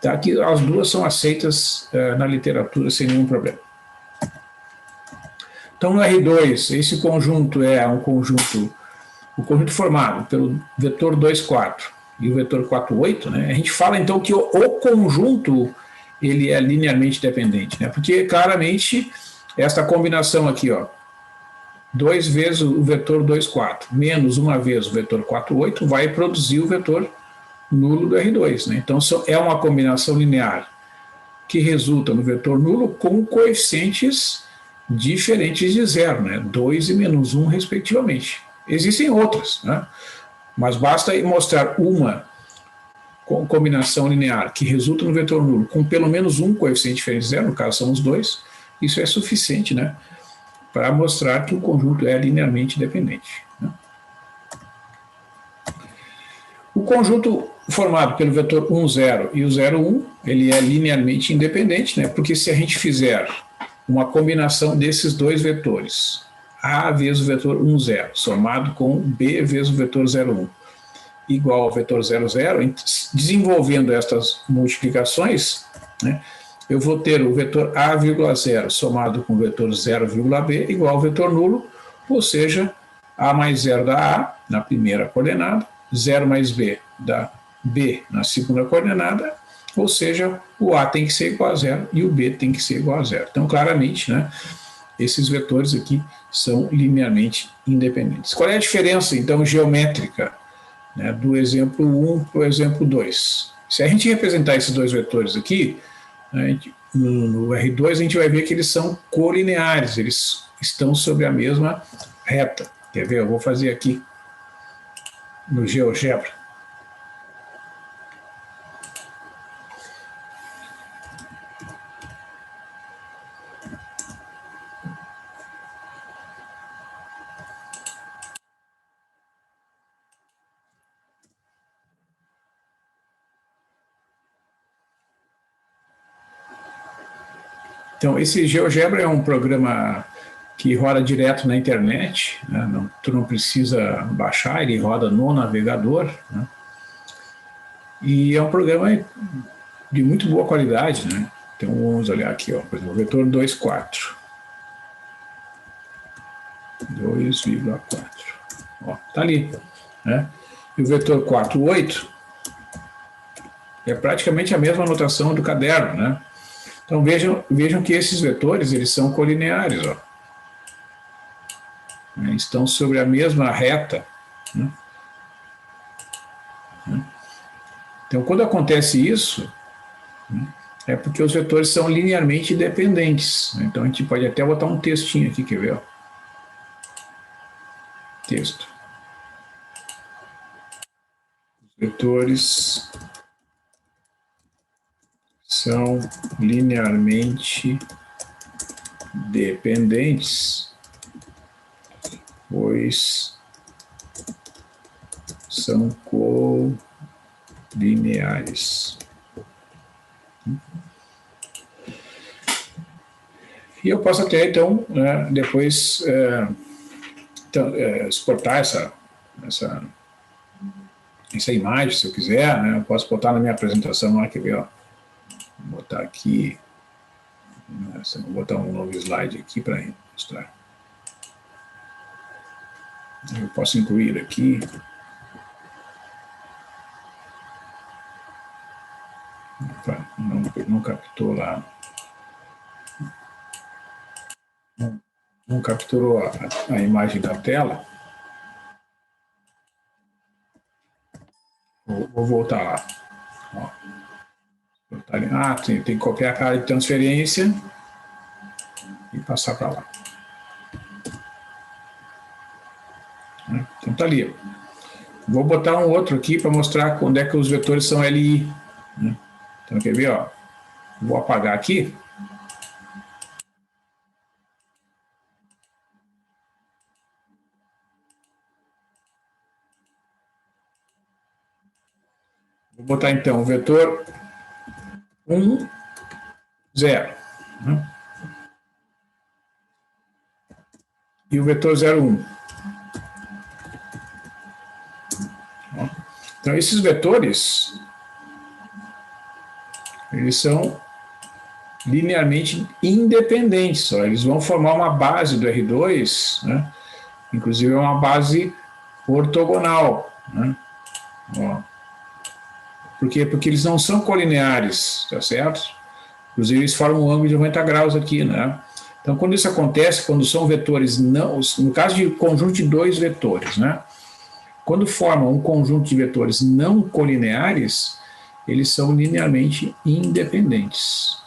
tá? Que as duas são aceitas na literatura sem nenhum problema. Então, no R2, esse conjunto é o conjunto formado pelo vetor 2, 4 e o vetor 4, 8, né? A gente fala, então, que o conjunto ele é linearmente dependente, né? Porque, claramente, esta combinação aqui, ó, 2 vezes o vetor 2, 4, menos uma vez o vetor 4, 8, vai produzir o vetor nulo do R2. Né? Então, é uma combinação linear que resulta no vetor nulo com coeficientes diferentes de zero, né? 2 e -1, respectivamente. Existem outras, né? Mas basta mostrar uma combinação linear que resulta no vetor nulo com pelo menos um coeficiente diferente de zero, no caso são os dois, isso é suficiente, né, para mostrar que o conjunto é linearmente dependente. Né? O conjunto formado pelo vetor 1, 0 e o 0, 1, ele é linearmente independente, né? Porque se a gente fizer uma combinação desses dois vetores, A vezes o vetor 1, 0, somado com B vezes o vetor 0, 1, igual ao vetor 0, 0, desenvolvendo estas multiplicações, né, eu vou ter o vetor A,0 somado com o vetor 0,b igual ao vetor nulo, ou seja, A mais 0 da A na primeira coordenada, 0 mais B da B na segunda coordenada, ou seja, o A tem que ser igual a 0 e o B tem que ser igual a 0. Então, claramente, né, esses vetores aqui são linearmente independentes. Qual é a diferença, então, geométrica, né, do exemplo 1 para o exemplo 2? Se a gente representar esses dois vetores aqui, no R2 a gente vai ver que eles são colineares, eles estão sobre a mesma reta. Quer ver? Eu vou fazer aqui no GeoGebra. Então, esse GeoGebra é um programa que roda direto na internet, né? Tu não precisa baixar, ele roda no navegador, né? E é um programa de muito boa qualidade, né? Então vamos olhar aqui, ó, por exemplo, o vetor 2,4. 2,4. Ó, tá ali, né? E o vetor 4,8 é praticamente a mesma notação do caderno, né? Então vejam que esses vetores, eles são colineares, ó. Estão sobre a mesma reta, né? Então, quando acontece isso, é porque os vetores são linearmente dependentes. Então, a gente pode até botar um textinho aqui, quer ver? Ó. Texto. Os vetores são linearmente dependentes, pois são colineares. E eu posso até, então, né, depois exportar essa imagem, se eu quiser, né? Eu posso botar na minha apresentação lá, quer ver, ó. Vou botar aqui, vou botar um novo slide aqui para mostrar. Eu posso incluir aqui. Não captou lá. Não capturou a imagem da tela. Vou voltar lá. Ó. Tem que copiar a área de transferência e passar para lá. Então tá ali. Vou botar um outro aqui para mostrar onde é que os vetores são LI. Então quer ver? Ó. Vou apagar aqui. Vou botar então o vetor 1, 0. E o vetor 0, 1. Então esses vetores, eles são linearmente independentes, só. Eles vão formar uma base do R2, né? Inclusive é uma base ortogonal, né? Ó. Por quê? Porque eles não são colineares, tá certo? Inclusive eles formam um ângulo de 90 graus aqui, né? Então quando isso acontece, quando são vetores não, no caso de conjunto de dois vetores, né? Quando formam um conjunto de vetores não colineares, eles são linearmente independentes.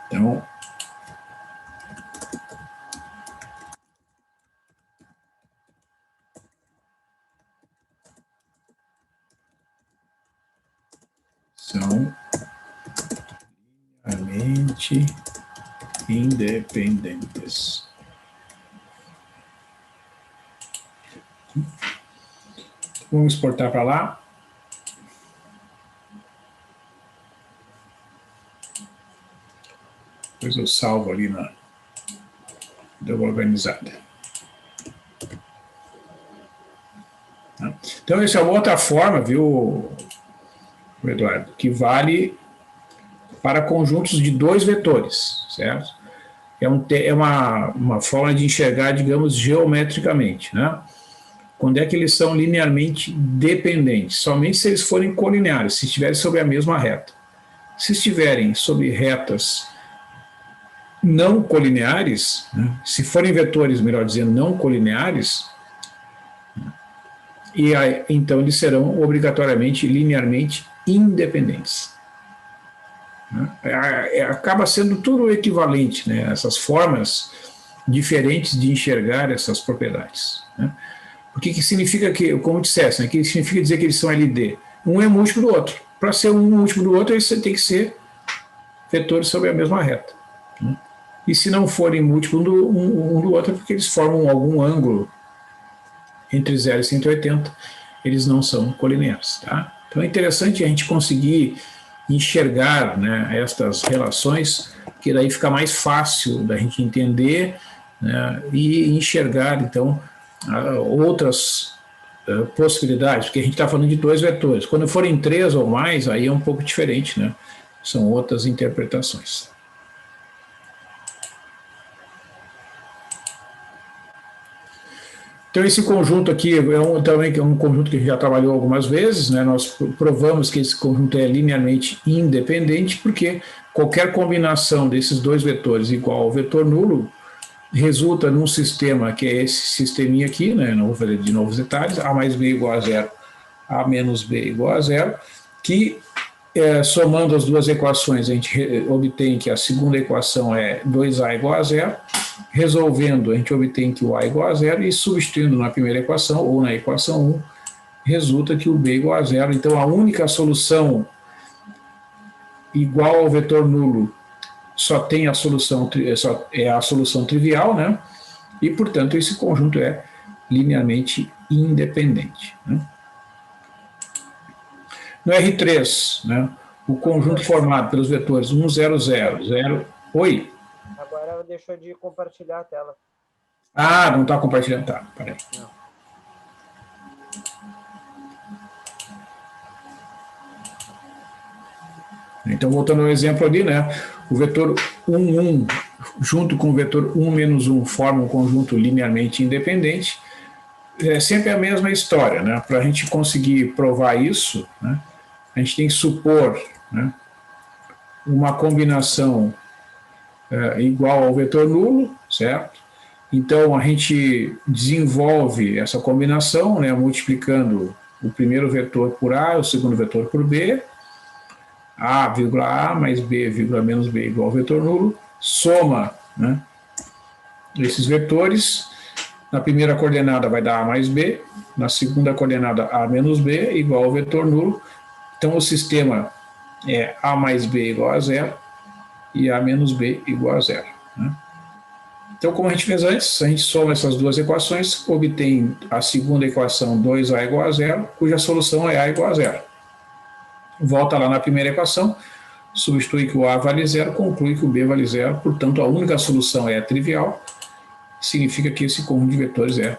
Então, são linearmente independentes. Vamos exportar para lá. Depois eu salvo ali na... Deu uma organizada. Né? Então, essa é uma outra forma, viu, Eduardo, que vale para conjuntos de dois vetores, certo? É uma forma de enxergar, digamos, geometricamente, né? Quando é que eles são linearmente dependentes? Somente se eles forem colineares, se estiverem sobre a mesma reta. Se estiverem sobre retas não colineares, né? Se forem vetores, melhor dizendo, não colineares, e aí, então eles serão obrigatoriamente linearmente independentes. Acaba sendo tudo equivalente, né? Essas formas diferentes de enxergar essas propriedades. Né? O que significa que, como dissesse, né? Que significa dizer que eles são LD? Um é múltiplo do outro. Para ser um múltiplo do outro, eles têm que ser vetores sobre a mesma reta. Né? E se não forem múltiplos um do outro, é porque eles formam algum ângulo entre 0 e 180, eles não são colineares. Tá? Então é interessante a gente conseguir enxergar, né, estas relações, que daí fica mais fácil da gente entender, né, e enxergar, então, outras possibilidades, porque a gente está falando de dois vetores. Quando forem três ou mais, aí é um pouco diferente, né? São outras interpretações. Então, esse conjunto aqui também é um conjunto que a gente já trabalhou algumas vezes, né? Nós provamos que esse conjunto é linearmente independente, porque qualquer combinação desses dois vetores igual ao vetor nulo resulta num sistema que é esse sisteminha aqui, né? Não vou fazer de novo os detalhes, A mais B igual a zero, A menos B igual a zero, que somando as duas equações, a gente obtém que a segunda equação é 2A igual a zero, resolvendo, a gente obtém que o A é igual a zero, e substituindo na primeira equação, ou na equação 1, resulta que o B é igual a zero. Então, a única solução igual ao vetor nulo só tem a solução, é a solução trivial, né? E, portanto, esse conjunto é linearmente independente. Né? No R3, né, o conjunto formado pelos vetores 1, 0, 0, 0... Oi? Agora deixou de compartilhar a tela. Ah, não está compartilhando. Tá, peraí. Não. Então, voltando ao exemplo ali, né, o vetor 1, 1, junto com o vetor 1 menos 1, forma um conjunto linearmente independente. É sempre a mesma história, né? Para a gente conseguir provar isso, né, a gente tem que supor, né, uma combinação igual ao vetor nulo, certo? Então, a gente desenvolve essa combinação, né, multiplicando o primeiro vetor por A, o segundo vetor por B, A, A mais B, menos B igual ao vetor nulo, soma, né, esses vetores. Na primeira coordenada vai dar A mais B, na segunda coordenada A menos B igual ao vetor nulo. Então, o sistema é A mais B igual a zero e A menos B igual a zero. Né? Então, como a gente fez antes, a gente soma essas duas equações, obtém a segunda equação 2A igual a zero, cuja solução é A igual a zero. Volta lá na primeira equação, substitui que o A vale zero, conclui que o B vale zero, portanto, a única solução é trivial, significa que esse conjunto de vetores é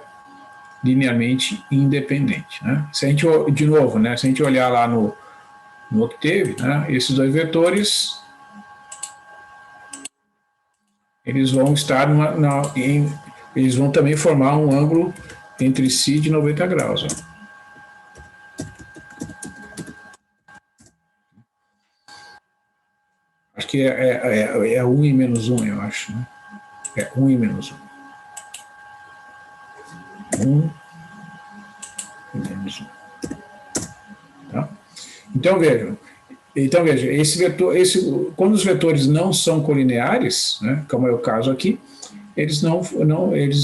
linearmente independente. Né? Se a gente, de novo, né, se a gente olhar lá no Octave, né, esses dois vetores, eles vão estar eles vão também formar um ângulo entre si de 90 graus. Ó. Acho que é 1 e menos 1, eu acho. Né? É 1 e menos 1. 1 e menos 1. Tá? Então, veja, esse vetor, quando os vetores não são colineares, né, como é o caso aqui, eles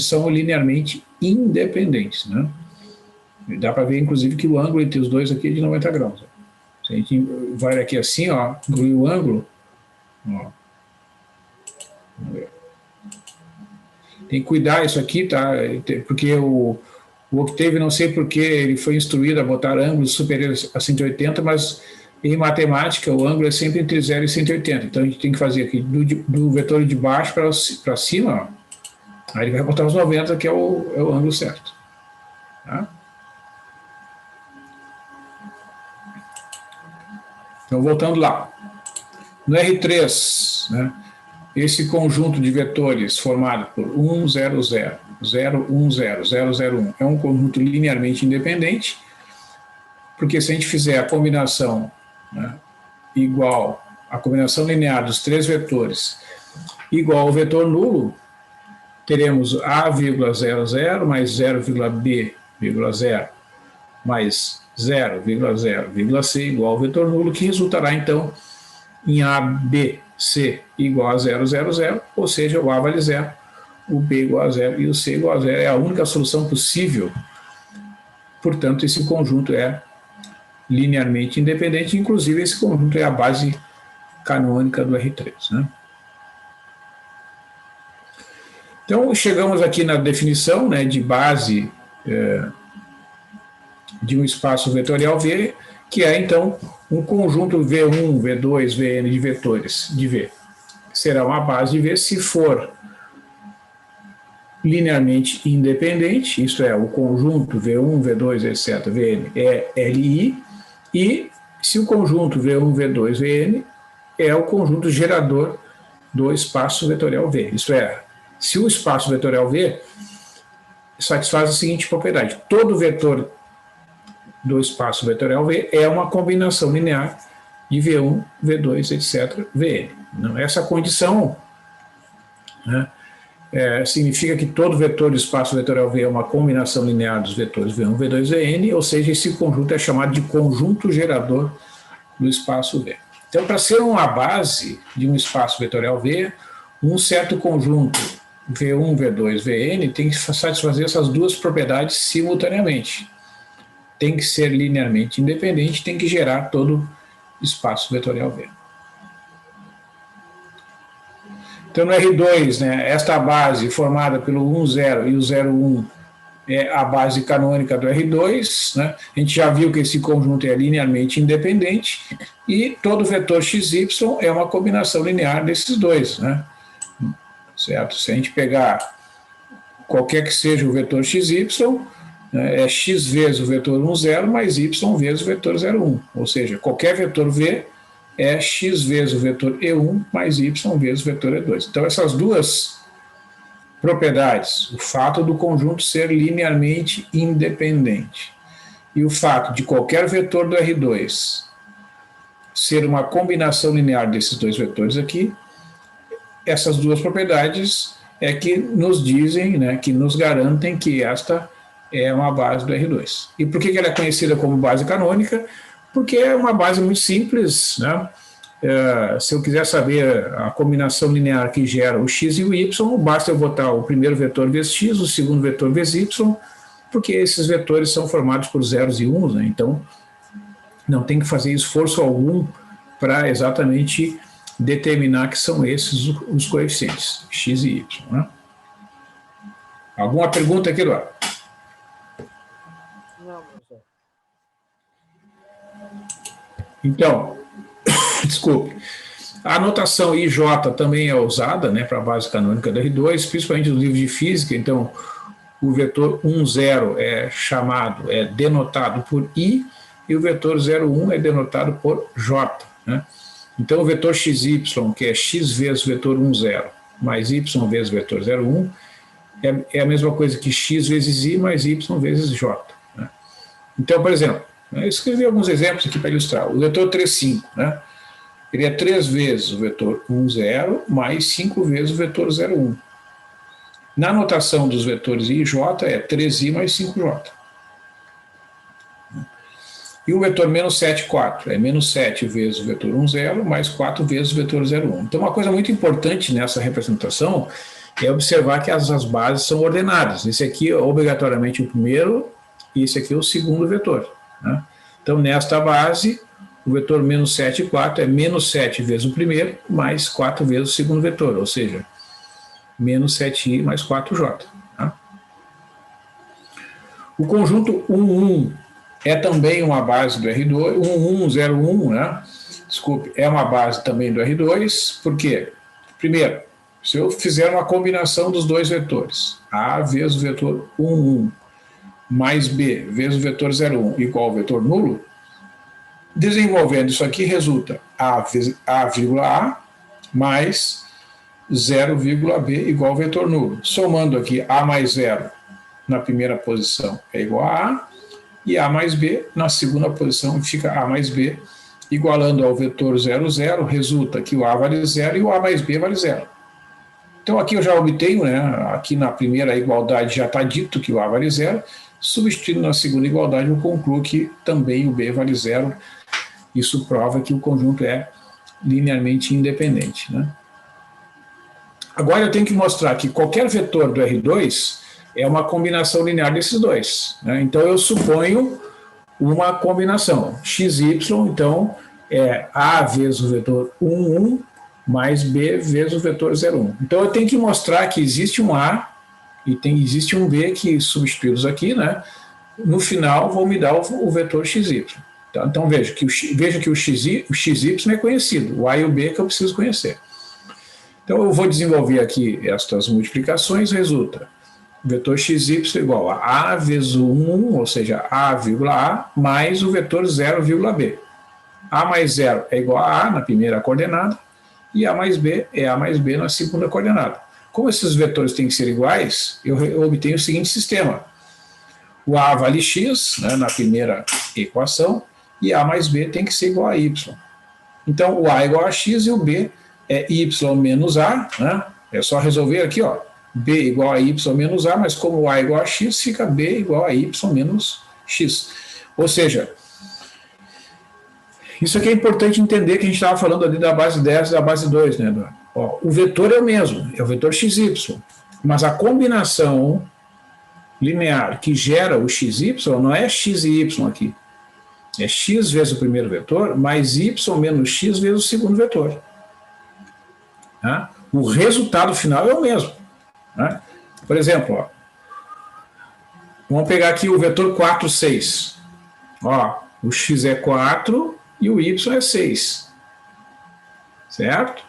são linearmente independentes. Né? Dá para ver, inclusive, que o ângulo entre os dois aqui é de 90 graus. Se a gente vai aqui assim, ó, incluir o ângulo, ó, vamos ver. Tem que cuidar isso aqui, tá? Porque o Octave, não sei porque ele foi instruído a botar ângulos superiores a 180, mas em matemática o ângulo é sempre entre 0 e 180. Então a gente tem que fazer aqui do vetor de baixo para cima, ó. Aí ele vai botar os 90, que é o ângulo certo. Tá? Então, voltando lá. No R3, né, esse conjunto de vetores formado por 1, 0, 0, 0, 1, 0, 0, 0, 1 é um conjunto linearmente independente, porque se a gente fizer a combinação, né, igual a combinação linear dos três vetores igual ao vetor nulo, teremos A,00 mais 0,B,0 mais 0,0,c igual ao vetor nulo, que resultará então em ABC igual a 0, 0, 0, ou seja, o A vale 0, o B igual a 0 e o C igual a 0. É a única solução possível. Portanto, esse conjunto é linearmente independente, inclusive esse conjunto é a base canônica do R3. Né? Então, chegamos aqui na definição, né, de base de um espaço vetorial V, que é, então, um conjunto V1, V2, Vn de vetores de V. Será uma base de V se for linearmente independente, isto é, o conjunto V1, V2, etc., Vn é Li, e se o conjunto V1, V2, Vn é o conjunto gerador do espaço vetorial V. Isto é, se o espaço vetorial V satisfaz a seguinte propriedade: todo vetor do espaço vetorial V é uma combinação linear de V1, V2, etc., Vn. Não, essa condição, né, significa que todo vetor do espaço vetorial V é uma combinação linear dos vetores V1, V2, Vn, ou seja, esse conjunto é chamado de conjunto gerador do espaço V. Então, para ser uma base de um espaço vetorial V, um certo conjunto V1, V2, Vn tem que satisfazer essas duas propriedades simultaneamente. Tem que ser linearmente independente, tem que gerar todo espaço vetorial V. Então, no R2, né, esta base formada pelo 1, 0 e o 0, 1 é a base canônica do R2. Né? A gente já viu que esse conjunto é linearmente independente e todo vetor XY é uma combinação linear desses dois. Né? Certo? Se a gente pegar qualquer que seja o vetor XY, né, é x vezes o vetor 1, 0 mais y vezes o vetor 0, 1. Ou seja, qualquer vetor V é x vezes o vetor E1 mais y vezes o vetor E2. Então, essas duas propriedades, o fato do conjunto ser linearmente independente e o fato de qualquer vetor do R2 ser uma combinação linear desses dois vetores aqui, essas duas propriedades é que nos dizem, né, que nos garantem que esta é uma base do R2. E por que ela é conhecida como base canônica? Porque é uma base muito simples, né? Se eu quiser saber a combinação linear que gera o x e o y, basta eu botar o primeiro vetor vezes x, o segundo vetor vezes y, porque esses vetores são formados por zeros e uns, né? Então não tem que fazer esforço algum para exatamente determinar que são esses os coeficientes, x e y. Né? Alguma pergunta aqui, Eduardo? Não, professor. Então, desculpe, a notação IJ também é usada, né, para a base canônica do R2, principalmente nos livros de física. Então, o vetor 1, 0 é denotado por I, e o vetor 0, 1 é denotado por J. Né? Então, o vetor XY, que é x vezes o vetor 1, 0, mais y vezes o vetor 0, 1, é a mesma coisa que x vezes I mais y vezes J. Né? Então, por exemplo, eu escrevi alguns exemplos aqui para ilustrar. O vetor 3, 5, né? Ele é 3 vezes o vetor 1, 0, mais 5 vezes o vetor 0, 1. Na notação dos vetores I e J é 3i mais 5j. E o vetor menos 7, 4, é menos 7 vezes o vetor 1, 0, mais 4 vezes o vetor 0, 1. Então, uma coisa muito importante nessa representação é observar que as bases são ordenadas. Esse aqui é obrigatoriamente o primeiro, e esse aqui é o segundo vetor. Né? Então, nesta base, o vetor menos 7, 4 é menos 7 vezes o primeiro, mais 4 vezes o segundo vetor, ou seja, menos 7i mais 4j. Tá? O conjunto 1, 1 é também uma base do R2, 1, 1, 0, 1, né? Desculpe, é uma base também do R2, por quê? Primeiro, se eu fizer uma combinação dos dois vetores, A vezes o vetor 1, 1, mais B vezes o vetor 0, 1, igual ao vetor nulo, Desenvolvendo isso aqui, resulta A, vírgula A mais 0,B igual ao vetor nulo. Somando aqui A mais 0 na primeira posição é igual a A, e A mais B na segunda posição fica A mais B, igualando ao vetor 0, 0, resulta que o A vale 0 e o A mais B vale 0. Então aqui eu já obtenho, né, aqui na primeira igualdade já está dito que o A vale 0, substituindo na segunda igualdade eu concluo que também o B vale 0. Isso prova que o conjunto é linearmente independente, né? Agora eu tenho que mostrar que qualquer vetor do R2 é uma combinação linear desses dois, né? Então eu suponho uma combinação. XY, então, é A vezes o vetor 1, 1, mais B vezes o vetor 0, 1. Então eu tenho que mostrar que existe um A e existe um B que, substituídos aqui, né, no final vão me dar o vetor XY. Então veja que o XY é conhecido, o A e o B que eu preciso conhecer. Então eu vou desenvolver aqui estas multiplicações, resulta o vetor XY igual a vezes o 1, ou seja, A, A, mais o vetor 0,B. A mais 0 é igual a na primeira coordenada, e A mais B é A mais B na segunda coordenada. Como esses vetores têm que ser iguais, eu obtenho o seguinte sistema. O A vale x, né, na primeira equação, e A mais B tem que ser igual a y. Então, o A é igual a x e o B é y menos A, né? É só resolver aqui, ó, B igual a y menos A, mas como o A é igual a x, fica B igual a y menos x. Ou seja, isso aqui é importante entender que a gente estava falando ali da base 10 e da base 2, né, Eduardo? Ó, o vetor é o mesmo, é o vetor xy, mas a combinação linear que gera o xy não é x e y aqui. É x vezes o primeiro vetor, mais y menos x vezes o segundo vetor. Tá? O resultado final é o mesmo. Né? Por exemplo, ó, vamos pegar aqui o vetor 4, 6. Ó, o x é 4 e o y é 6. Certo?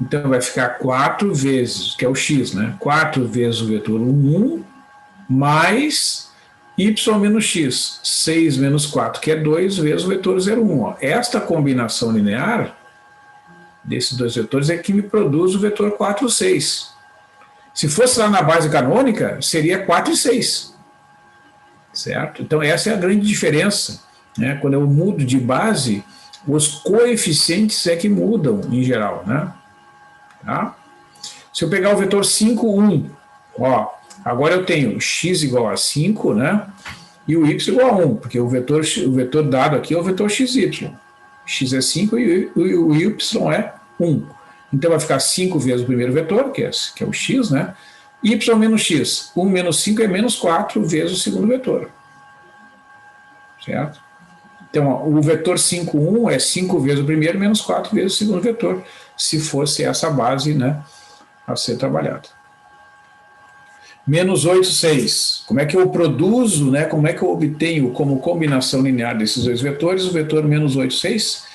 Então vai ficar 4 vezes, que é o x, né? 4 vezes o vetor 1, mais y menos x, 6 menos 4, que é 2 vezes o vetor 0, 1. Ó. Esta combinação linear desses dois vetores é que me produz o vetor 4, 6. Se fosse lá na base canônica, seria 4 e 6. Certo? Então essa é a grande diferença. Né? Quando eu mudo de base, os coeficientes é que mudam em geral. Né? Tá? Se eu pegar o vetor 5, 1, ó, agora eu tenho x igual a 5, né? E o y igual a 1, porque o vetor dado aqui é o vetor xy. X é 5 e o y é 1. Então vai ficar 5 vezes o primeiro vetor, que é o x, né? Y menos x. 1 menos 5 é menos 4 vezes o segundo vetor. Certo? Então, ó, o vetor 5, 1 é 5 vezes o primeiro menos 4 vezes o segundo vetor, se fosse essa base, né, a ser trabalhada. Menos 8, 6. Como é que eu produzo, né, como é que eu obtenho como combinação linear desses dois vetores, o vetor menos 8, 6,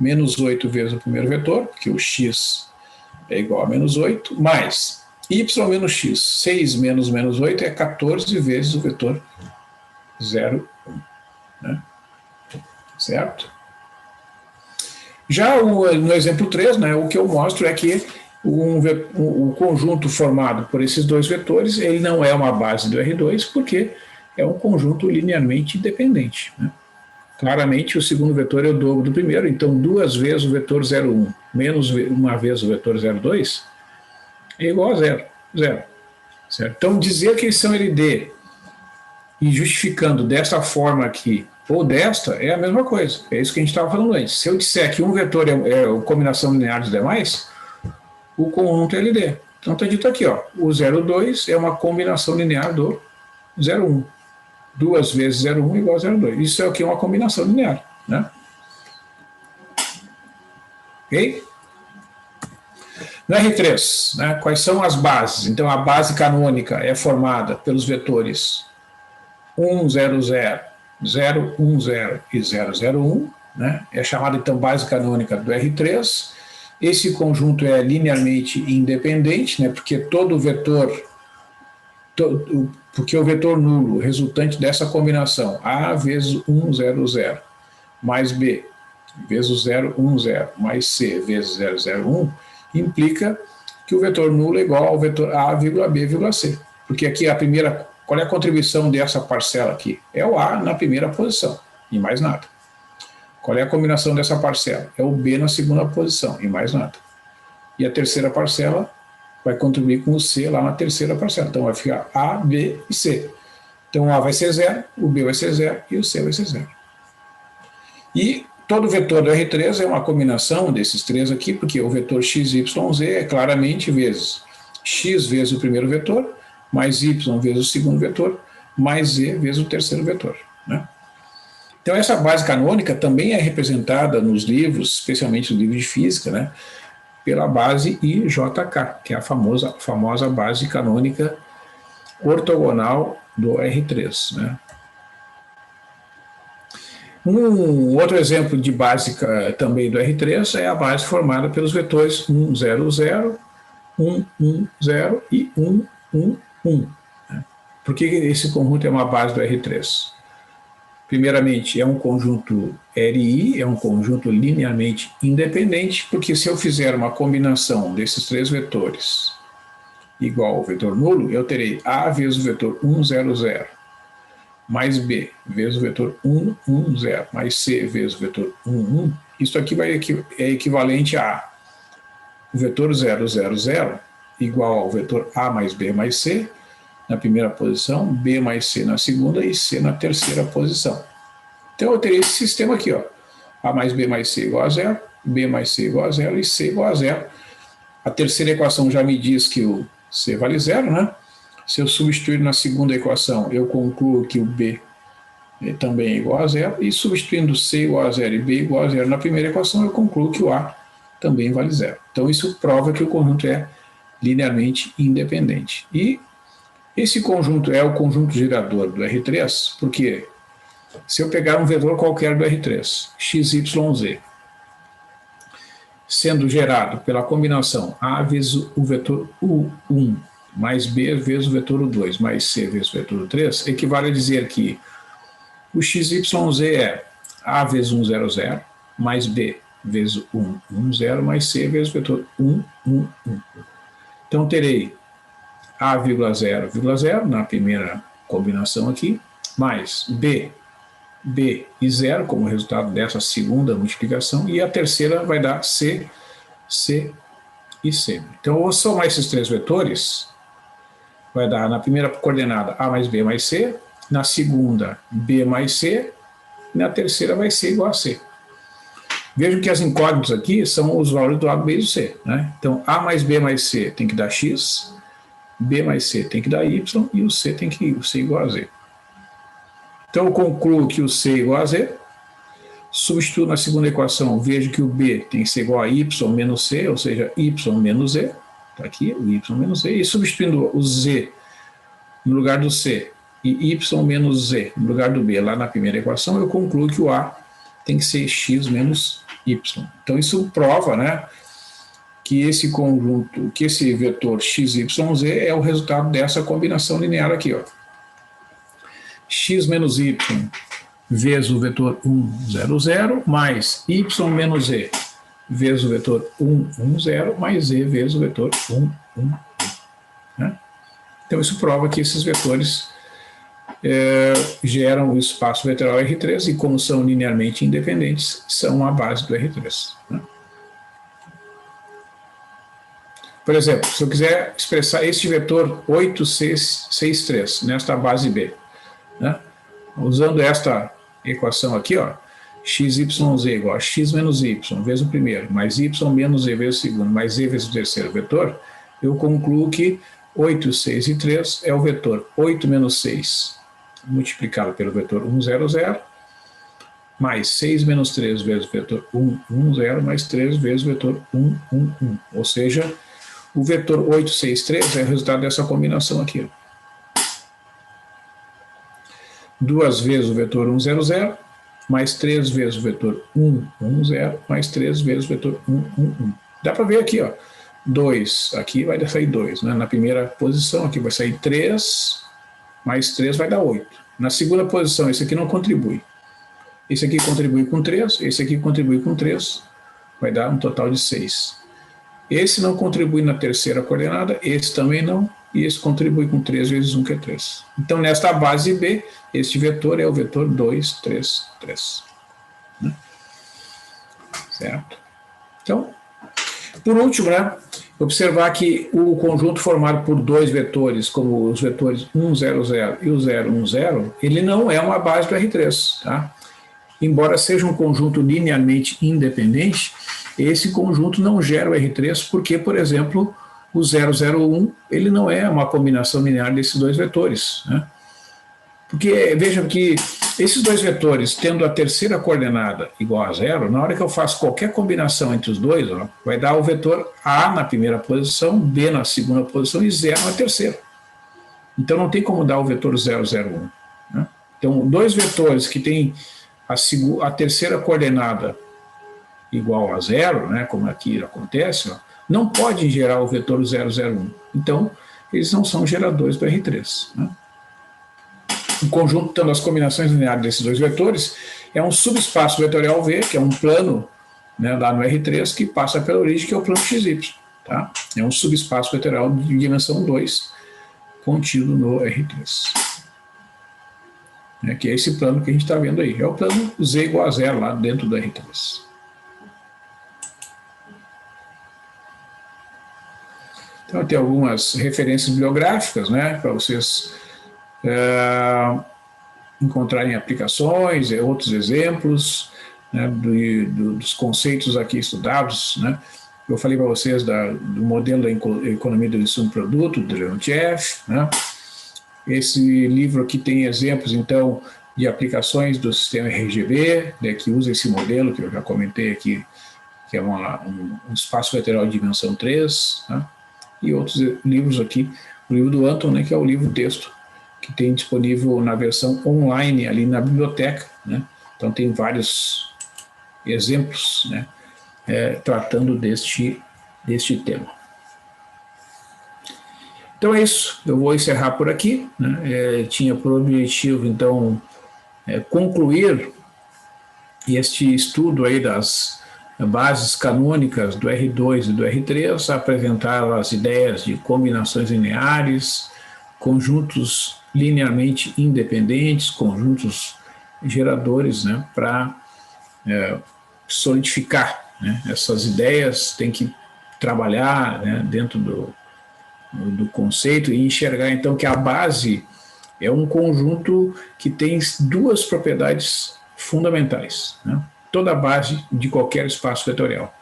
menos 8 vezes o primeiro vetor, porque o x é igual a menos 8, mais y menos x. 6 menos menos 8 é 14 vezes o vetor 0, 1. Né? Certo? Já no exemplo 3, né, o que eu mostro é que o conjunto formado por esses dois vetores, ele não é uma base do R2, porque é um conjunto linearmente independente. Né? Claramente, o segundo vetor é o dobro do primeiro, então 2 vezes o vetor 0, 1 menos uma vez o vetor 0, 2 é igual a 0, 0. Certo? Então, dizer que eles são LD e justificando dessa forma aqui ou desta é a mesma coisa. É isso que a gente estava falando antes. Se eu disser que um vetor é a combinação linear dos demais, o conjunto é LD. Então está dito aqui, ó, o 0,2 é uma combinação linear do 0,1. 2 vezes 0,1 igual a 0,2. Isso é o que é uma combinação linear. Né? Ok? No R3, né, quais são as bases? Então a base canônica é formada pelos vetores 1, 0, 0, 0, 1, 0 e 0, 0, 1. Né? É chamada então base canônica do R3. Esse conjunto é linearmente independente, né, porque todo vetor, porque o vetor nulo resultante dessa combinação A vezes 1, 0, 0, mais B vezes o 0, 1, 0, mais C vezes 0, 0, 1, implica que o vetor nulo é igual ao vetor A, B, C. Porque aqui a primeira, qual é a contribuição dessa parcela aqui? É o A na primeira posição, e mais nada. Qual é a combinação dessa parcela? É o B na segunda posição, e mais nada. E a terceira parcela vai contribuir com o C lá na terceira parcela. Então vai ficar A, B e C. Então o A vai ser 0, o B vai ser 0 e o C vai ser 0. E todo vetor do R3 é uma combinação desses três aqui, porque o vetor x, y, z é claramente vezes x vezes o primeiro vetor, mais y vezes o segundo vetor, mais z vezes o terceiro vetor, né? Então essa base canônica também é representada nos livros, especialmente no livro de física, né, pela base IJK, que é a famosa base canônica ortogonal do R3, né? Um outro exemplo de base também do R3 é a base formada pelos vetores 1, 0, 0, 1, 1, 0 e 1, 1, 1. Por que esse conjunto é uma base do R3? Primeiramente, é um conjunto RI, é um conjunto linearmente independente, porque se eu fizer uma combinação desses três vetores igual ao vetor nulo, eu terei A vezes o vetor 1, 0, 0, mais B vezes o vetor 1, 1, 0, mais C vezes o vetor 1, 1. Isso aqui é equivalente a o vetor 0, 0, 0, igual ao vetor A mais B mais C, na primeira posição, B mais C na segunda e C na terceira posição. Então eu teria esse sistema aqui, ó. A mais B mais C igual a 0, B mais C igual a 0 e C igual a 0. A terceira equação já me diz que o C vale 0, né? Se eu substituir na segunda equação, eu concluo que o B também é igual a 0, e substituindo C igual a 0 e B igual a 0 na primeira equação, eu concluo que o A também vale 0. Então isso prova que o conjunto é linearmente independente. E esse conjunto é o conjunto gerador do R3, porque se eu pegar um vetor qualquer do R3, x, y, z, sendo gerado pela combinação A vezes o vetor U1 mais B vezes o vetor U2 mais C vezes o vetor U3, equivale a dizer que o x, y, z é A vezes 1, 0, 0, mais B vezes 1, 1, 0, mais C vezes o vetor 1, 1, 1. Então terei A, 0, 0 na primeira combinação aqui, mais B e 0 como resultado dessa segunda multiplicação, e a terceira vai dar C, C e C. Então, eu vou somar esses três vetores, vai dar na primeira coordenada A mais B mais C, na segunda B mais C, e na terceira vai ser igual a C. Vejam que as incógnitas aqui são os valores do A, B e do C, né? Então, A mais B mais C tem que dar X, B mais C tem que dar Y, e o C tem que ser igual a Z. Então eu concluo que o C é igual a Z, substituo na segunda equação, vejo que o B tem que ser igual a Y menos C, ou seja, Y menos Z, está aqui o Y menos Z, e substituindo o Z no lugar do C e Y menos Z no lugar do B lá na primeira equação, eu concluo que o A tem que ser X menos Y. Então isso prova, né, que esse conjunto, que esse vetor x, y, z é o resultado dessa combinação linear aqui, ó. X menos y vezes o vetor 1, 0, 0, mais y menos z vezes o vetor 1, 1, 0, mais z vezes o vetor 1, 1, 1. Né? Então isso prova que esses vetores geram o espaço vetorial R3 e, como são linearmente independentes, são a base do R3. Né? Por exemplo, se eu quiser expressar este vetor 8, 6, 6, 3 nesta base B, né? Usando esta equação aqui, ó, x, y, z igual a x menos y vezes o primeiro, mais y menos z vezes o segundo, mais z vezes o terceiro vetor, eu concluo que 8, 6 e 3 é o vetor 8 menos 6 multiplicado pelo vetor 1, 0, 0, mais 6 menos 3 vezes o vetor 1, 1, 0, mais 3 vezes o vetor 1, 1, 1. Ou seja, o vetor 8, 6, 3 é o resultado dessa combinação aqui. 2 vezes o vetor 1, 0, 0, mais 3 vezes o vetor 1, 1, 0, mais 3 vezes o vetor 1, 1, 1. Dá para ver aqui, ó. 2, aqui vai sair 2, né? Na primeira posição aqui vai sair 3, mais 3 vai dar 8. Na segunda posição, esse aqui não contribui. esse aqui contribui com 3, esse aqui contribui com 3, vai dar um total de 6. Esse não contribui na terceira coordenada, esse também não, e esse contribui com 3 vezes 1, que é 3. Então, nesta base B, este vetor é o vetor 2, 3, 3. Né? Certo? Então, por último, né, observar que o conjunto formado por dois vetores, como os vetores 1, 0, 0 e o 0, 1, 0, ele não é uma base do R3. Tá? Embora seja um conjunto linearmente independente, esse conjunto não gera o R3 porque, por exemplo, o 001 ele não é uma combinação linear desses dois vetores. Né? Porque, vejam que esses dois vetores, tendo a terceira coordenada igual a 0, na hora que eu faço qualquer combinação entre os dois, ó, vai dar o vetor A na primeira posição, B na segunda posição e 0 na terceira. Então não tem como dar o vetor 001. Né? Então, dois vetores que têm a terceira coordenada igual a 0, né, como aqui acontece, ó, não podem gerar o vetor 001. Então, eles não são geradores do R3. Né? O conjunto, tendo as combinações lineares desses dois vetores, é um subespaço vetorial V, que é um plano, né, lá no R3, que passa pela origem, que é o plano XY. Tá? É um subespaço vetorial de dimensão 2, contido no R3. Que é esse plano que a gente está vendo aí. É o plano Z igual a 0 lá dentro do R3. Então, tem algumas referências bibliográficas, né, para vocês encontrarem aplicações, outros exemplos, né, dos conceitos aqui estudados. Né. Eu falei para vocês do modelo da economia do insumo-produto, do Leontief. Né. Esse livro aqui tem exemplos, então, de aplicações do sistema RGB, né, que usa esse modelo que eu já comentei aqui, que é um espaço vetorial de dimensão 3, né. E outros livros aqui, o livro do Anton, né, que é o livro-texto, que tem disponível na versão online ali na biblioteca. Né? Então tem vários exemplos, né, tratando deste tema. Então é isso, eu vou encerrar por aqui. Né? Tinha por objetivo, então, concluir este estudo aí das bases canônicas do R2 e do R3, apresentar as ideias de combinações lineares, conjuntos linearmente independentes, conjuntos geradores, né, para solidificar, né, essas ideias. Tem que trabalhar, né, dentro do conceito e enxergar então que a base é um conjunto que tem duas propriedades fundamentais. Né? Toda base de qualquer espaço vetorial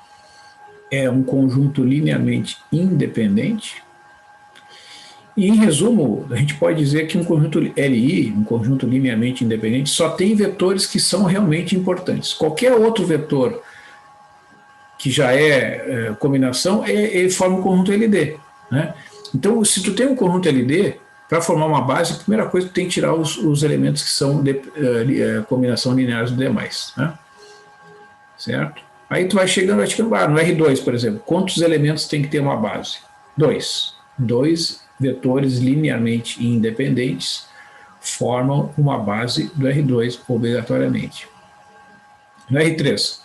é um conjunto linearmente independente. E, em resumo, a gente pode dizer que um conjunto LI, um conjunto linearmente independente, só tem vetores que são realmente importantes. Qualquer outro vetor que já é combinação, ele forma um conjunto LD. Né? Então, se tu tem um conjunto LD, para formar uma base, a primeira coisa tu tem que tirar os elementos que são de combinação lineares dos demais. Né? Certo? Aí tu vai chegando no R2, por exemplo, quantos elementos tem que ter uma base? 2. 2 vetores linearmente independentes formam uma base do R2 obrigatoriamente. No R3,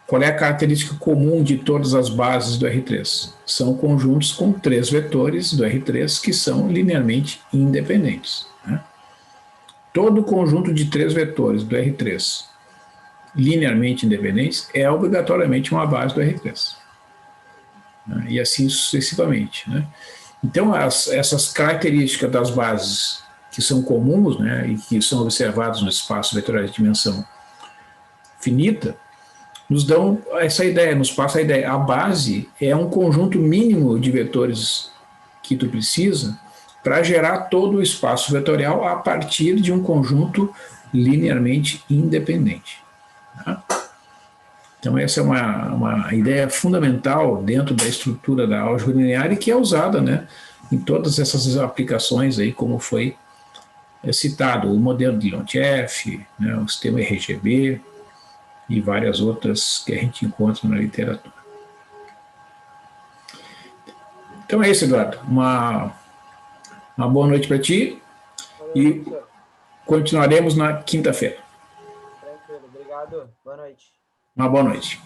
qual é a característica comum de todas as bases do R3? São conjuntos com 3 vetores do R3 que são linearmente independentes. Né? Todo conjunto de 3 vetores do R3 linearmente independentes é obrigatoriamente uma base do R3. Né? E assim sucessivamente. Né? Então, essas características das bases que são comuns, né, e que são observadas no espaço vetorial de dimensão finita, nos dão essa ideia, nos passa a ideia. A base é um conjunto mínimo de vetores que tu precisa para gerar todo o espaço vetorial a partir de um conjunto linearmente independente. Tá? Então essa é uma ideia fundamental dentro da estrutura da álgebra linear e que é usada, né, em todas essas aplicações aí, como foi citado, o modelo de Leontief, né, o sistema RGB e várias outras que a gente encontra na literatura. Então é isso, Eduardo. Uma boa noite para ti. Valeu, e continuaremos na quinta-feira. Obrigado. Boa noite. Uma boa noite.